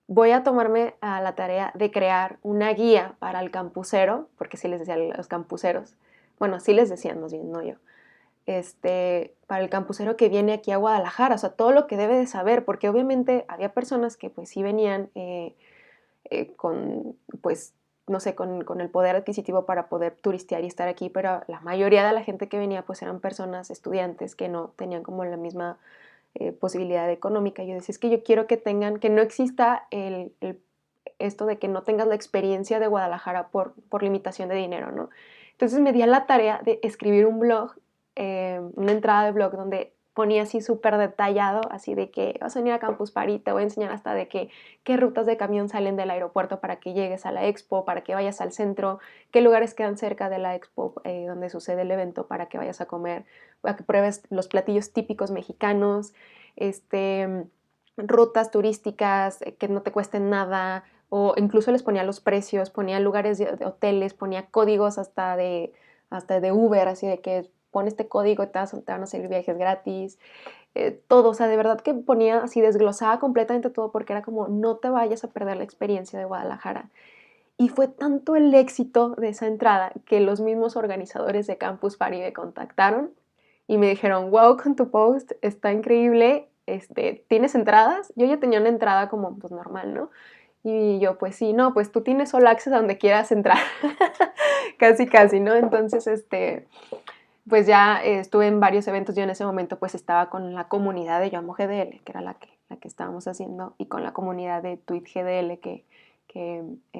voy a tomarme a la tarea de crear una guía para el campusero, porque sí les decían los campuseros. Bueno, sí les decían, más bien, no yo para el campusero que viene aquí a Guadalajara, o sea, todo lo que debe de saber, porque obviamente había personas que pues sí venían con, pues, no sé, con el poder adquisitivo para poder turistear y estar aquí, pero la mayoría de la gente que venía pues eran personas, estudiantes, que no tenían como la misma posibilidad económica. Yo decía, es que yo quiero que tengan, que no exista esto de que no tengas la experiencia de Guadalajara por limitación de dinero, ¿no? Entonces me di a la tarea de escribir un blog, una entrada de blog donde ponía así súper detallado, así de que vas a venir a Campus Party, te voy a enseñar hasta de qué rutas de camión salen del aeropuerto para que llegues a la expo, para que vayas al centro, qué lugares quedan cerca de la expo donde sucede el evento para que vayas a comer, para que pruebes los platillos típicos mexicanos, rutas turísticas que no te cuesten nada, o incluso les ponía los precios, ponía lugares de hoteles, ponía códigos hasta de Uber, así de que pon este código y te van a salir viajes gratis, todo, o sea, de verdad que ponía así, desglosaba completamente todo porque era como, no te vayas a perder la experiencia de Guadalajara. Y fue tanto el éxito de esa entrada que los mismos organizadores de Campus Party me contactaron y me dijeron, wow, con tu post, está increíble, ¿tienes entradas? Yo ya tenía una entrada como pues normal, ¿no? Y yo, pues sí, no, pues tú tienes solo acceso a donde quieras entrar, casi, casi, ¿no? Entonces, pues ya estuve en varios eventos, yo en ese momento pues estaba con la comunidad de Yo Amo GDL, que era la que estábamos haciendo, y con la comunidad de Tweet GDL,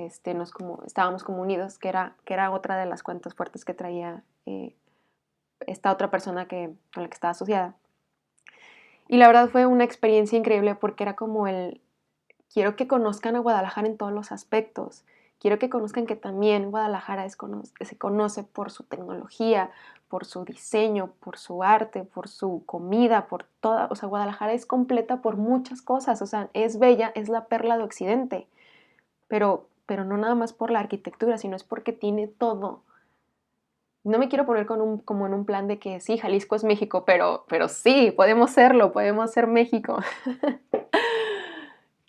estábamos como unidos, que era otra de las cuentas fuertes que traía esta otra persona con la que estaba asociada. Y la verdad fue una experiencia increíble porque era como quiero que conozcan a Guadalajara en todos los aspectos. Quiero que conozcan que también Guadalajara se conoce por su tecnología, por su diseño, por su arte, por su comida, por toda, o sea, Guadalajara es completa por muchas cosas, o sea, es bella, es la perla de Occidente, pero no nada más por la arquitectura, sino es porque tiene todo. No me quiero poner como en un plan de que sí, Jalisco es México, pero sí, podemos serlo, podemos ser México.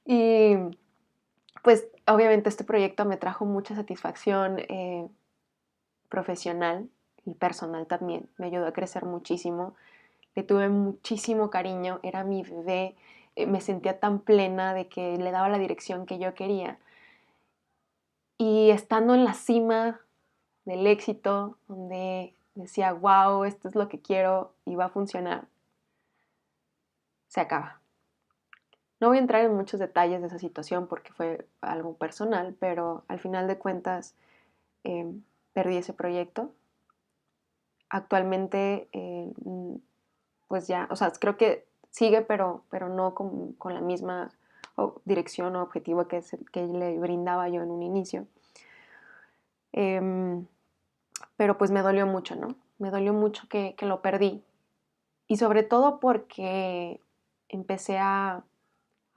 Y pues obviamente este proyecto me trajo mucha satisfacción profesional y personal también. Me ayudó a crecer muchísimo. Le tuve muchísimo cariño, era mi bebé. Me sentía tan plena de que le daba la dirección que yo quería. Y estando en la cima del éxito, donde decía, wow, esto es lo que quiero y va a funcionar, se acaba. No voy a entrar en muchos detalles de esa situación porque fue algo personal, pero al final de cuentas eh, perdí ese proyecto. Actualmente, pues ya, o sea, creo que sigue, pero no con la misma dirección o objetivo que le brindaba yo en un inicio. Eh, pero pues me dolió mucho, ¿no? Me dolió mucho que lo perdí. Y sobre todo porque empecé a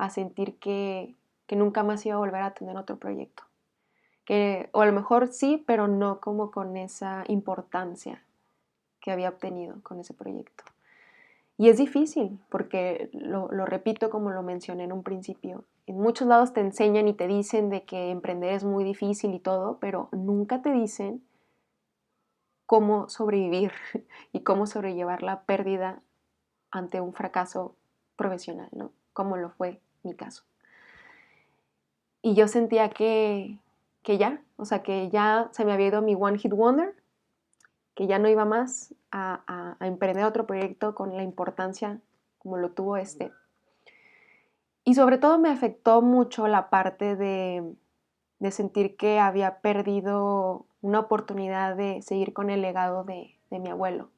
sentir que nunca más iba a volver a tener otro proyecto. O a lo mejor sí, pero no como con esa importancia que había obtenido con ese proyecto. Y es difícil, porque lo repito como lo mencioné en un principio. En muchos lados te enseñan y te dicen de que emprender es muy difícil y todo, pero nunca te dicen cómo sobrevivir y cómo sobrellevar la pérdida ante un fracaso profesional, ¿no? Como lo fue mi caso. Y yo sentía que ya, o sea, que ya se me había ido mi One Hit Wonder, que ya no iba más a emprender otro proyecto con la importancia como lo tuvo este. Y sobre todo me afectó mucho la parte de sentir que había perdido una oportunidad de seguir con el legado de mi abuelo,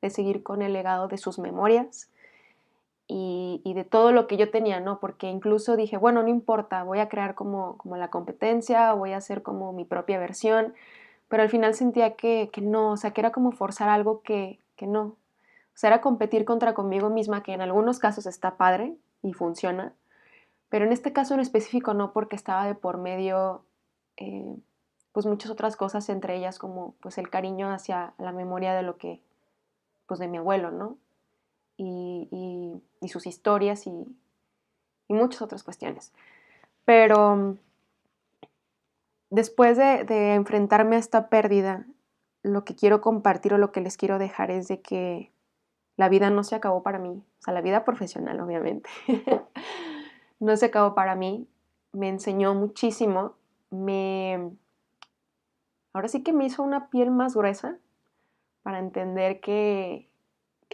de seguir con el legado de sus memorias y de todo lo que yo tenía, ¿no? Porque incluso dije, bueno, no importa, voy a crear como la competencia, voy a hacer como mi propia versión, pero al final sentía que no, o sea, que era como forzar algo que no. O sea, era competir conmigo misma, que en algunos casos está padre y funciona, pero en este caso en específico no, porque estaba de por medio eh, pues muchas otras cosas, entre ellas como pues el cariño hacia la memoria de lo que, pues de mi abuelo, ¿no? Y sus historias y muchas otras cuestiones. Pero después de enfrentarme a esta pérdida, lo que quiero compartir o lo que les quiero dejar es de que la vida no se acabó para mí, o sea, la vida profesional obviamente, no se acabó para mí, me enseñó muchísimo, ahora sí que me hizo una piel más gruesa para entender que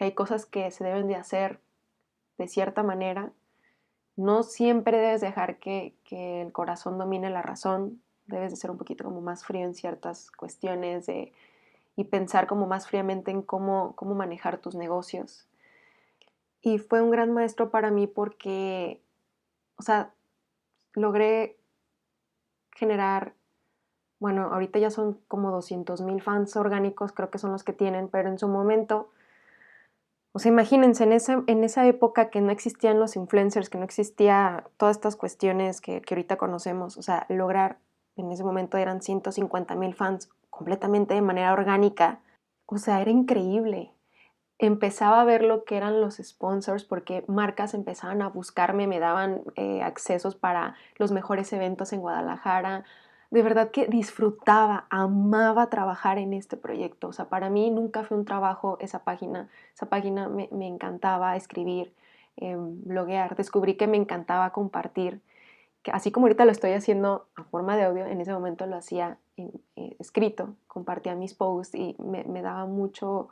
hay cosas que se deben de hacer de cierta manera. No siempre debes dejar que el corazón domine la razón, debes de ser un poquito como más frío en ciertas cuestiones y pensar como más fríamente en cómo manejar tus negocios. Y fue un gran maestro para mí porque, o sea, logré generar, bueno, ahorita ya son como 200,000 fans orgánicos, creo que son los que tienen, pero en su momento, o sea, imagínense, en esa época que no existían los influencers, que no existía todas estas cuestiones que ahorita conocemos, o sea, lograr, en ese momento eran 150,000 fans completamente de manera orgánica, o sea, era increíble. Empezaba a ver lo que eran los sponsors porque marcas empezaban a buscarme, me daban accesos para los mejores eventos en Guadalajara. De verdad que disfrutaba, amaba trabajar en este proyecto. O sea, para mí nunca fue un trabajo esa página. Esa página me encantaba escribir, bloguear. Descubrí que me encantaba compartir. Que así como ahorita lo estoy haciendo a forma de audio, en ese momento lo hacía escrito, compartía mis posts y me daba mucho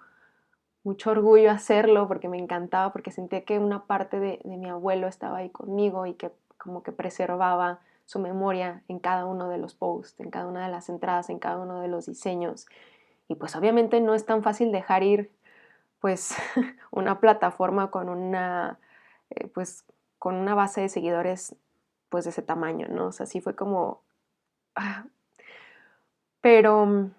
orgullo hacerlo porque me encantaba, porque sentía que una parte de mi abuelo estaba ahí conmigo y que como que preservaba su memoria en cada uno de los posts, en cada una de las entradas, en cada uno de los diseños. Y pues obviamente no es tan fácil dejar ir pues una plataforma con pues con una base de seguidores pues de ese tamaño, ¿no? O sea, sí fue como... ah, pero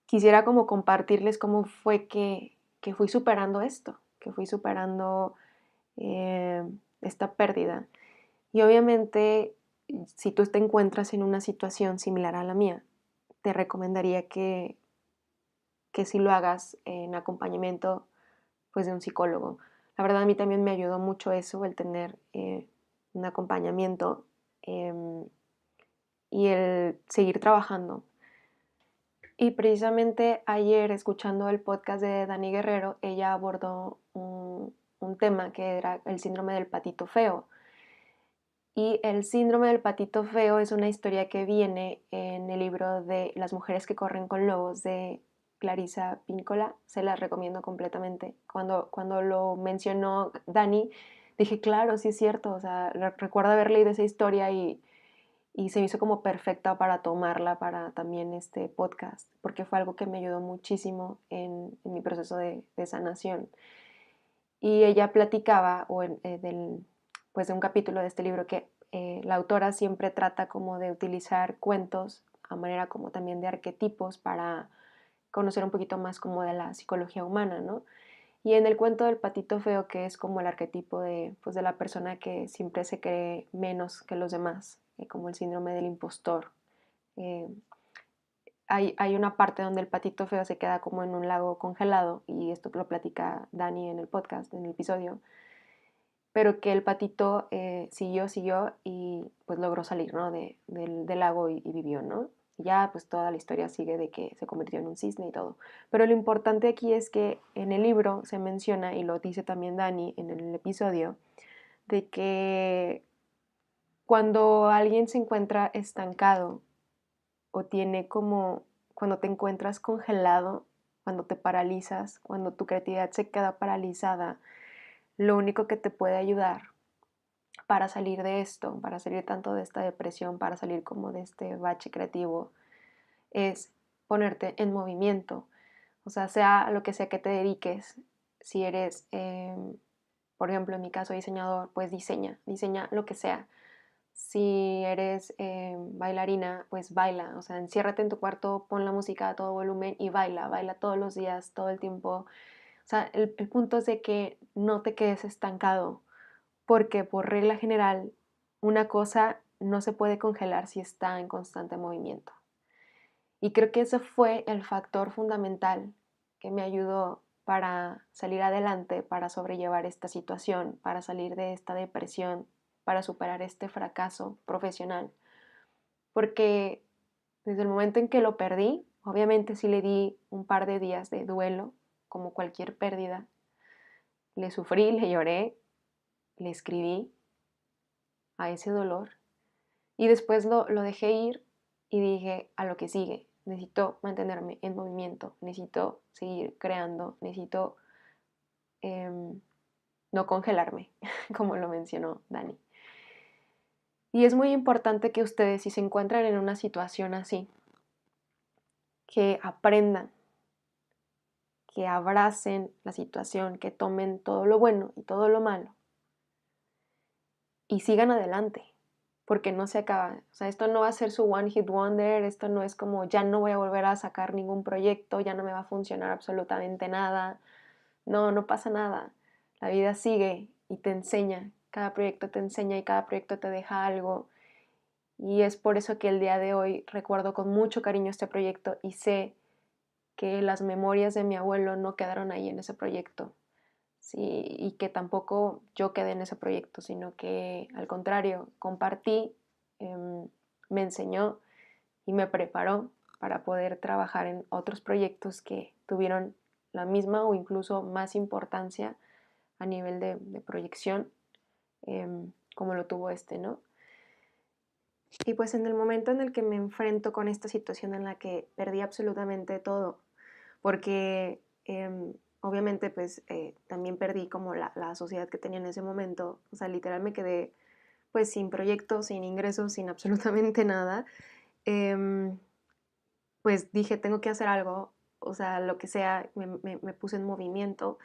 quisiera como compartirles cómo fue que fui superando esto, que fui superando eh, esta pérdida. Y obviamente, si tú te encuentras en una situación similar a la mía, te recomendaría que si lo hagas en acompañamiento pues, de un psicólogo. La verdad, a mí también me ayudó mucho eso, el tener un acompañamiento y el seguir trabajando. Y precisamente ayer, escuchando el podcast de Dani Guerrero, ella abordó un tema que era el síndrome del patito feo. Y el síndrome del patito feo es una historia que viene en el libro de Las mujeres que corren con lobos de Clarisa Píncola. Se las recomiendo completamente. Cuando lo mencionó Dani, dije, claro, sí es cierto. O sea, recuerdo haber leído esa historia y se me hizo como perfecta para tomarla para también este podcast, porque fue algo que me ayudó muchísimo en mi proceso de sanación. Y ella platicaba pues de un capítulo de este libro que la autora siempre trata como de utilizar cuentos a manera como también de arquetipos para conocer un poquito más como de la psicología humana, ¿no? Y en el cuento del patito feo, que es como el arquetipo pues de la persona que siempre se cree menos que los demás, como el síndrome del impostor. Eh, hay una parte donde el patito feo se queda como en un lago congelado, y esto lo platica Dani en el podcast, en el episodio, pero que el patito siguió y pues logró salir, ¿no? Del lago y vivió, ¿no? Y ya pues toda la historia sigue de que se convirtió en un cisne y todo. Pero lo importante aquí es que en el libro se menciona, y lo dice también Dani en el episodio, de que cuando alguien se encuentra estancado o tiene como, cuando te encuentras congelado, cuando te paralizas, cuando tu creatividad se queda paralizada, lo único que te puede ayudar para salir de esto, para salir tanto de esta depresión, para salir como de este bache creativo, es ponerte en movimiento. O sea lo que sea que te dediques, si eres, por ejemplo, en mi caso diseñador, pues diseña lo que sea. Si eres bailarina, pues baila, o sea, enciérrate en tu cuarto, pon la música a todo volumen y baila todos los días, todo el tiempo. O sea, el punto es de que no te quedes estancado, porque por regla general una cosa no se puede congelar si está en constante movimiento. Y creo que ese fue el factor fundamental que me ayudó para salir adelante, para sobrellevar esta situación, para salir de esta depresión, para superar este fracaso profesional. Porque desde el momento en que lo perdí, obviamente sí le di un par de días de duelo, como cualquier pérdida. Le sufrí, le lloré, le escribí a ese dolor. Y después lo dejé ir y dije a lo que sigue. Necesito mantenerme en movimiento, necesito seguir creando, necesito no congelarme, como lo mencionó Dani. Y es muy importante que ustedes, si se encuentran en una situación así, que aprendan, que abracen la situación, que tomen todo lo bueno y todo lo malo y sigan adelante, porque no se acaba. O sea, esto no va a ser su one hit wonder, esto no es como ya no voy a volver a sacar ningún proyecto, ya no me va a funcionar absolutamente nada. No, no pasa nada. La vida sigue y te enseña, cada proyecto te enseña y cada proyecto te deja algo. Y es por eso que el día de hoy recuerdo con mucho cariño este proyecto y sé que las memorias de mi abuelo no quedaron ahí en ese proyecto. Sí, y que tampoco yo quedé en ese proyecto, sino que al contrario, compartí, me enseñó y me preparó para poder trabajar en otros proyectos que tuvieron la misma o incluso más importancia a nivel de proyección, como lo tuvo este, ¿no? Y pues en el momento en el que me enfrento con esta situación en la que perdí absolutamente todo, porque obviamente pues también perdí como la sociedad que tenía en ese momento, o sea, literal me quedé pues sin proyectos, sin ingresos, sin absolutamente nada. Em, pues dije, tengo que hacer algo, o sea, lo que sea, me puse en movimiento.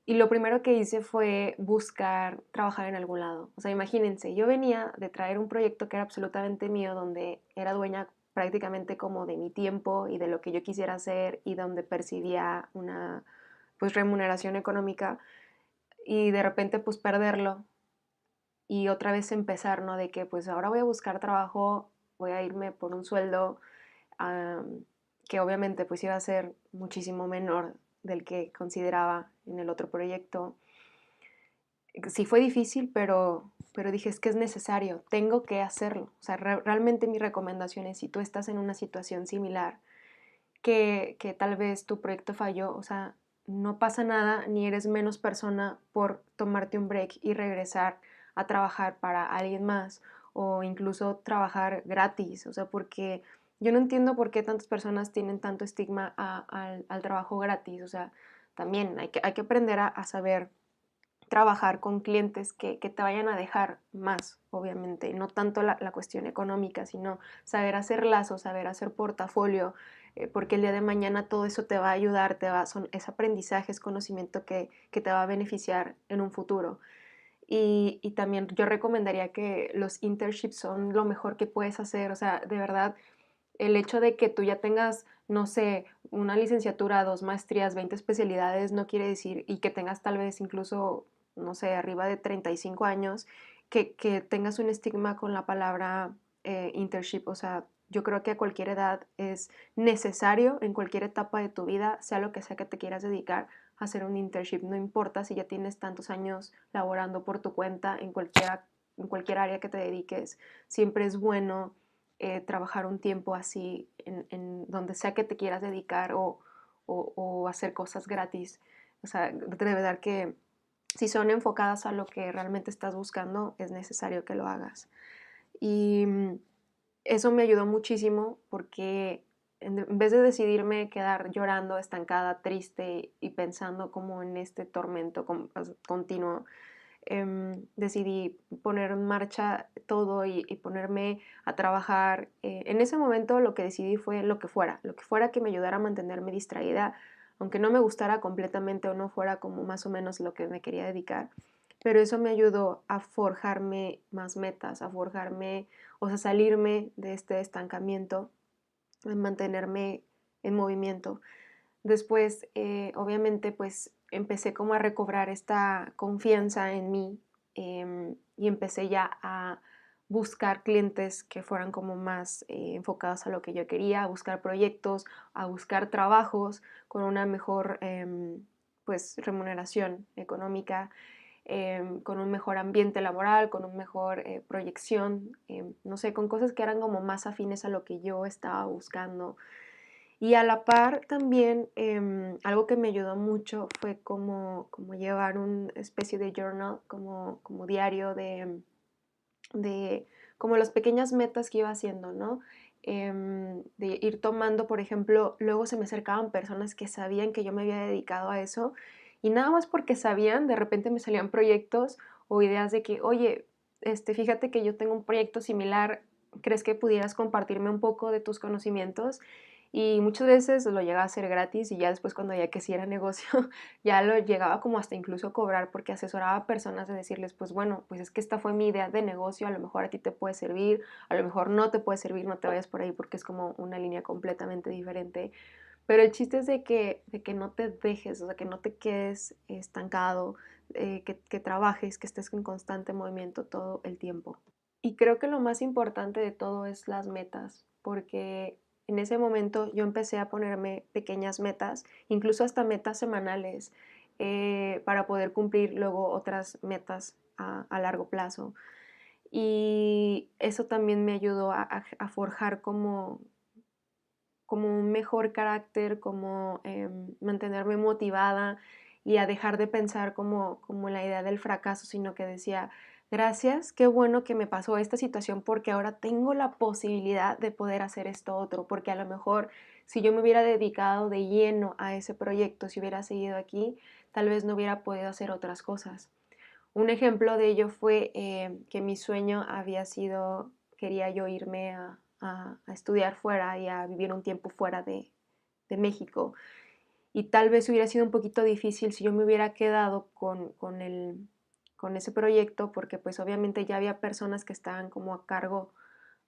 Y lo primero que hice fue buscar trabajar en algún lado. O sea, imagínense, yo venía de traer un proyecto que era absolutamente mío, donde era dueña prácticamente como de mi tiempo y de lo que yo quisiera hacer y donde percibía una pues remuneración económica, y de repente pues perderlo y otra vez empezar, ¿no? De que pues ahora voy a buscar trabajo, voy a irme por un sueldo que obviamente pues iba a ser muchísimo menor del que consideraba en el otro proyecto. Sí fue difícil, pero dije, es que es necesario, tengo que hacerlo. O sea, realmente mi recomendación es, si tú estás en una situación similar, que tal vez tu proyecto falló, o sea, no pasa nada, ni eres menos persona por tomarte un break y regresar a trabajar para alguien más o incluso trabajar gratis, o sea, porque yo no entiendo por qué tantas personas tienen tanto estigma al trabajo gratis, o sea, también hay que aprender a saber trabajar con clientes que te vayan a dejar más, obviamente, no tanto la cuestión económica, sino saber hacer lazos, saber hacer portafolio, porque el día de mañana todo eso te va a ayudar, es aprendizaje, es conocimiento que te va a beneficiar en un futuro. Y también yo recomendaría que los internships son lo mejor que puedes hacer, o sea, de verdad, el hecho de que tú ya tengas, no sé, una licenciatura, dos maestrías, 20 especialidades, no quiere decir, y que tengas tal vez incluso, no sé, arriba de 35 años, que tengas un estigma con la palabra internship. O sea, yo creo que a cualquier edad es necesario, en cualquier etapa de tu vida, sea lo que sea que te quieras dedicar, a hacer un internship. No importa si ya tienes tantos años laborando por tu cuenta en cualquier área que te dediques, siempre es bueno trabajar un tiempo así en donde sea que te quieras dedicar o hacer cosas gratis. O sea, de verdad que si son enfocadas a lo que realmente estás buscando, es necesario que lo hagas. Y eso me ayudó muchísimo porque en vez de decidirme quedar llorando, estancada, triste y pensando como en este tormento continuo, decidí poner en marcha todo y ponerme a trabajar. En ese momento lo que decidí fue lo que fuera que me ayudara a mantenerme distraída, aunque no me gustara completamente o no fuera como más o menos lo que me quería dedicar. Pero eso me ayudó a forjarme más metas, a forjarme, o sea, salirme de este estancamiento, a mantenerme en movimiento. Después, obviamente, pues empecé como a recobrar esta confianza en mí y empecé ya a buscar clientes que fueran como más enfocados a lo que yo quería, a buscar proyectos, a buscar trabajos con una mejor pues remuneración económica, con un mejor ambiente laboral, con una mejor proyección, no sé, con cosas que eran como más afines a lo que yo estaba buscando. Y a la par también algo que me ayudó mucho fue como llevar una especie de journal, como diario de como las pequeñas metas que iba haciendo, ¿no? De ir tomando, por ejemplo, luego se me acercaban personas que sabían que yo me había dedicado a eso y nada más porque sabían, de repente me salían proyectos o ideas de que, oye, fíjate que yo tengo un proyecto similar, ¿crees que pudieras compartirme un poco de tus conocimientos? Y muchas veces lo llegaba a hacer gratis y ya después cuando ya que sí era negocio, ya lo llegaba como hasta incluso cobrar porque asesoraba a personas de decirles, pues bueno, pues es que esta fue mi idea de negocio, a lo mejor a ti te puede servir, a lo mejor no te puede servir, no te vayas por ahí porque es como una línea completamente diferente. Pero el chiste es de que no te dejes, o sea, que no te quedes estancado, que trabajes, que estés en constante movimiento todo el tiempo. Y creo que lo más importante de todo es las metas, porque en ese momento yo empecé a ponerme pequeñas metas, incluso hasta metas semanales, para poder cumplir luego otras metas a largo plazo. Y eso también me ayudó a forjar como un mejor carácter, como mantenerme motivada y a dejar de pensar como la idea del fracaso, sino que decía, gracias, qué bueno que me pasó esta situación porque ahora tengo la posibilidad de poder hacer esto otro, porque a lo mejor si yo me hubiera dedicado de lleno a ese proyecto, si hubiera seguido aquí, tal vez no hubiera podido hacer otras cosas. Un ejemplo de ello fue que mi sueño había sido, quería yo irme a estudiar fuera y a vivir un tiempo fuera de México. Y tal vez hubiera sido un poquito difícil si yo me hubiera quedado con ese proyecto, porque pues obviamente ya había personas que estaban como a cargo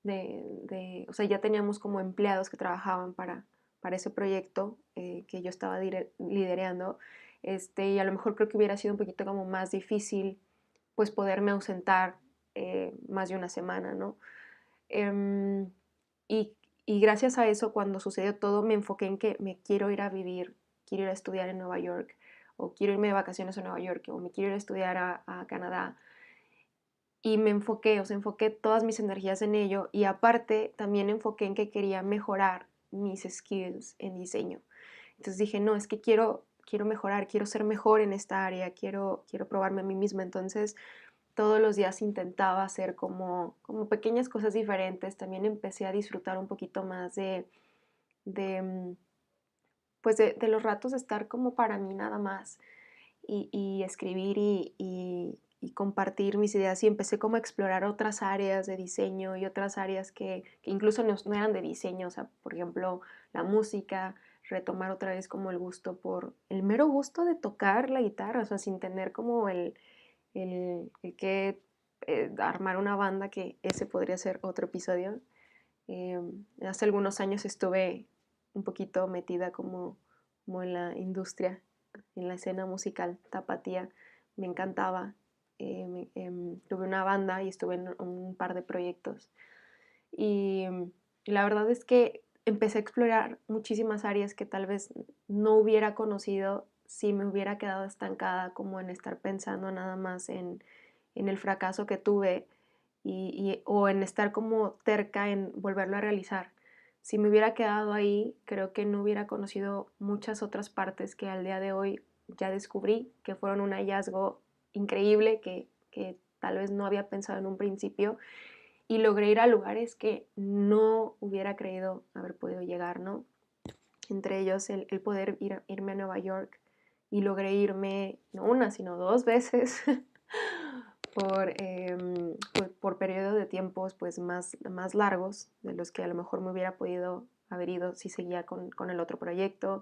o sea, ya teníamos como empleados que trabajaban para ese proyecto que yo estaba liderando, y a lo mejor creo que hubiera sido un poquito como más difícil pues poderme ausentar más de una semana, ¿no? Em, y, y gracias a eso, cuando sucedió todo, me enfoqué en que me quiero ir a vivir, quiero ir a estudiar en Nueva York. o quiero irme de vacaciones a Nueva York, o me quiero ir a estudiar a Canadá. Y me enfoqué, o sea, enfoqué todas mis energías en ello y aparte también enfoqué en que quería mejorar mis skills en diseño. Entonces dije, no, es que quiero mejorar, quiero ser mejor en esta área, quiero probarme a mí misma. Entonces todos los días intentaba hacer como pequeñas cosas diferentes. También empecé a disfrutar un poquito más de pues de los ratos de estar como para mí nada más y escribir y compartir mis ideas y empecé como a explorar otras áreas de diseño y otras áreas que incluso no eran de diseño, o sea, por ejemplo, la música, retomar otra vez como el gusto por el mero gusto de tocar la guitarra, o sea, sin tener como el que armar una banda, que ese podría ser otro episodio. Hace algunos años estuve un poquito metida como en la industria, en la escena musical tapatía, me encantaba. Tuve una banda y estuve en un par de proyectos. Y la verdad es que empecé a explorar muchísimas áreas que tal vez no hubiera conocido si me hubiera quedado estancada como en estar pensando nada más en el fracaso que tuve o en estar como terca en volverlo a realizar. Si me hubiera quedado ahí, creo que no hubiera conocido muchas otras partes que al día de hoy ya descubrí, que fueron un hallazgo increíble que tal vez no había pensado en un principio y logré ir a lugares que no hubiera creído haber podido llegar, ¿no? Entre ellos el poder irme a Nueva York y logré irme no una, sino dos veces por periodos de tiempos pues más largos de los que a lo mejor me hubiera podido haber ido si seguía con el otro proyecto.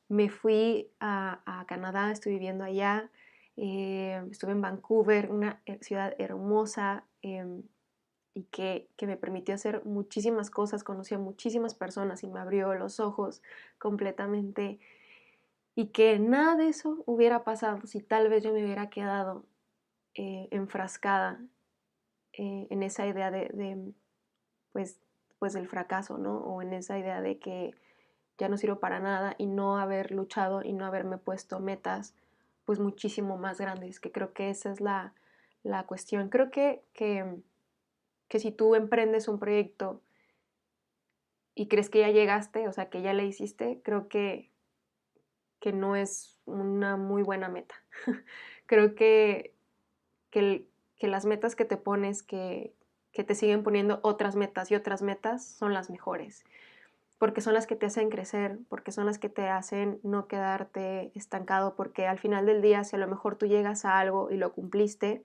Me fui a Canadá, estuve viviendo allá, estuve en Vancouver, una ciudad hermosa y que me permitió hacer muchísimas cosas, conocí a muchísimas personas y me abrió los ojos completamente y que nada de eso hubiera pasado si tal vez yo me hubiera quedado enfrascada en esa idea pues, pues del fracaso, ¿no? O en esa idea de que ya no sirvo para nada y no haber luchado y no haberme puesto metas pues muchísimo más grandes, que creo que esa es la cuestión. Creo que si tú emprendes un proyecto y crees que ya llegaste, o sea, que ya le hiciste, creo que no es una muy buena meta. Creo que las metas que te pones, que te siguen poniendo otras metas y otras metas, son las mejores, porque son las que te hacen crecer, porque son las que te hacen no quedarte estancado, porque al final del día, si a lo mejor tú llegas a algo y lo cumpliste,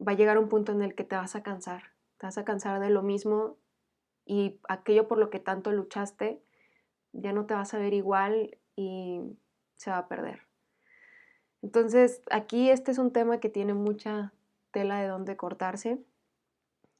va a llegar un punto en el que te vas a cansar de lo mismo y aquello por lo que tanto luchaste, ya no te vas a ver igual y se va a perder. Entonces, aquí este es un tema que tiene mucha tela de dónde cortarse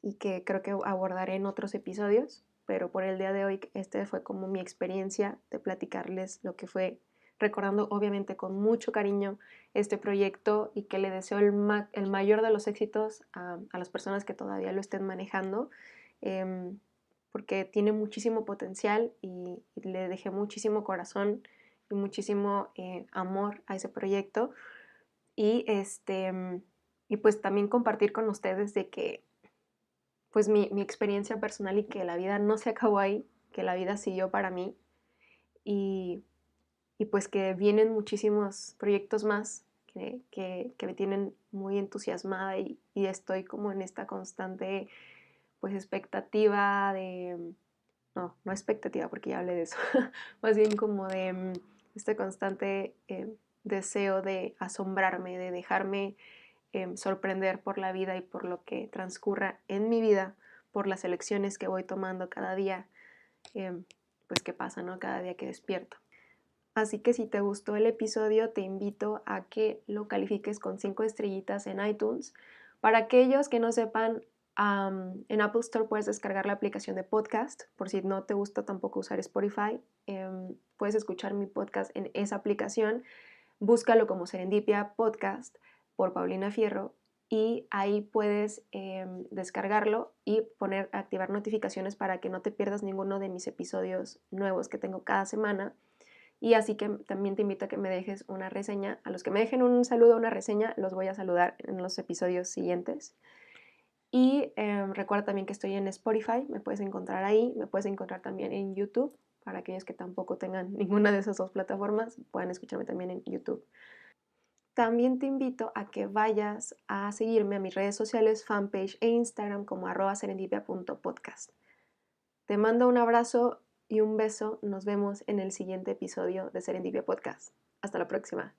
y que creo que abordaré en otros episodios, pero por el día de hoy este fue como mi experiencia de platicarles lo que fue, recordando obviamente con mucho cariño este proyecto y que le deseo el mayor de los éxitos a las personas que todavía lo estén manejando, porque tiene muchísimo potencial y le dejé muchísimo corazón y muchísimo amor a ese proyecto y, y pues también compartir con ustedes de que pues mi experiencia personal y que la vida no se acabó ahí, que la vida siguió para mí y, y pues que vienen muchísimos proyectos más que me tienen muy entusiasmada y estoy como en esta constante pues expectativa no expectativa porque ya hablé de eso, más bien como de este constante deseo de asombrarme, de dejarme sorprender por la vida y por lo que transcurra en mi vida, por las elecciones que voy tomando cada día, pues qué pasa, ¿no? Cada día que despierto. Así que si te gustó el episodio, te invito a que lo califiques con 5 estrellitas en iTunes. Para aquellos que no sepan, en Apple Store puedes descargar la aplicación de podcast, por si no te gusta tampoco usar Spotify, puedes escuchar mi podcast en esa aplicación. Búscalo como Serendipia Podcast por Paulina Fierro y ahí puedes descargarlo y activar notificaciones para que no te pierdas ninguno de mis episodios nuevos que tengo cada semana. Y así que también te invito a que me dejes una reseña. A los que me dejen un saludo, una reseña, los voy a saludar en los episodios siguientes. Y recuerda también que estoy en Spotify, me puedes encontrar ahí, me puedes encontrar también en YouTube. Para aquellos que tampoco tengan ninguna de esas dos plataformas, pueden escucharme también en YouTube. También te invito a que vayas a seguirme a mis redes sociales, fanpage e Instagram como @serendipia.podcast. Te mando un abrazo y un beso. Nos vemos en el siguiente episodio de Serendipia Podcast. Hasta la próxima.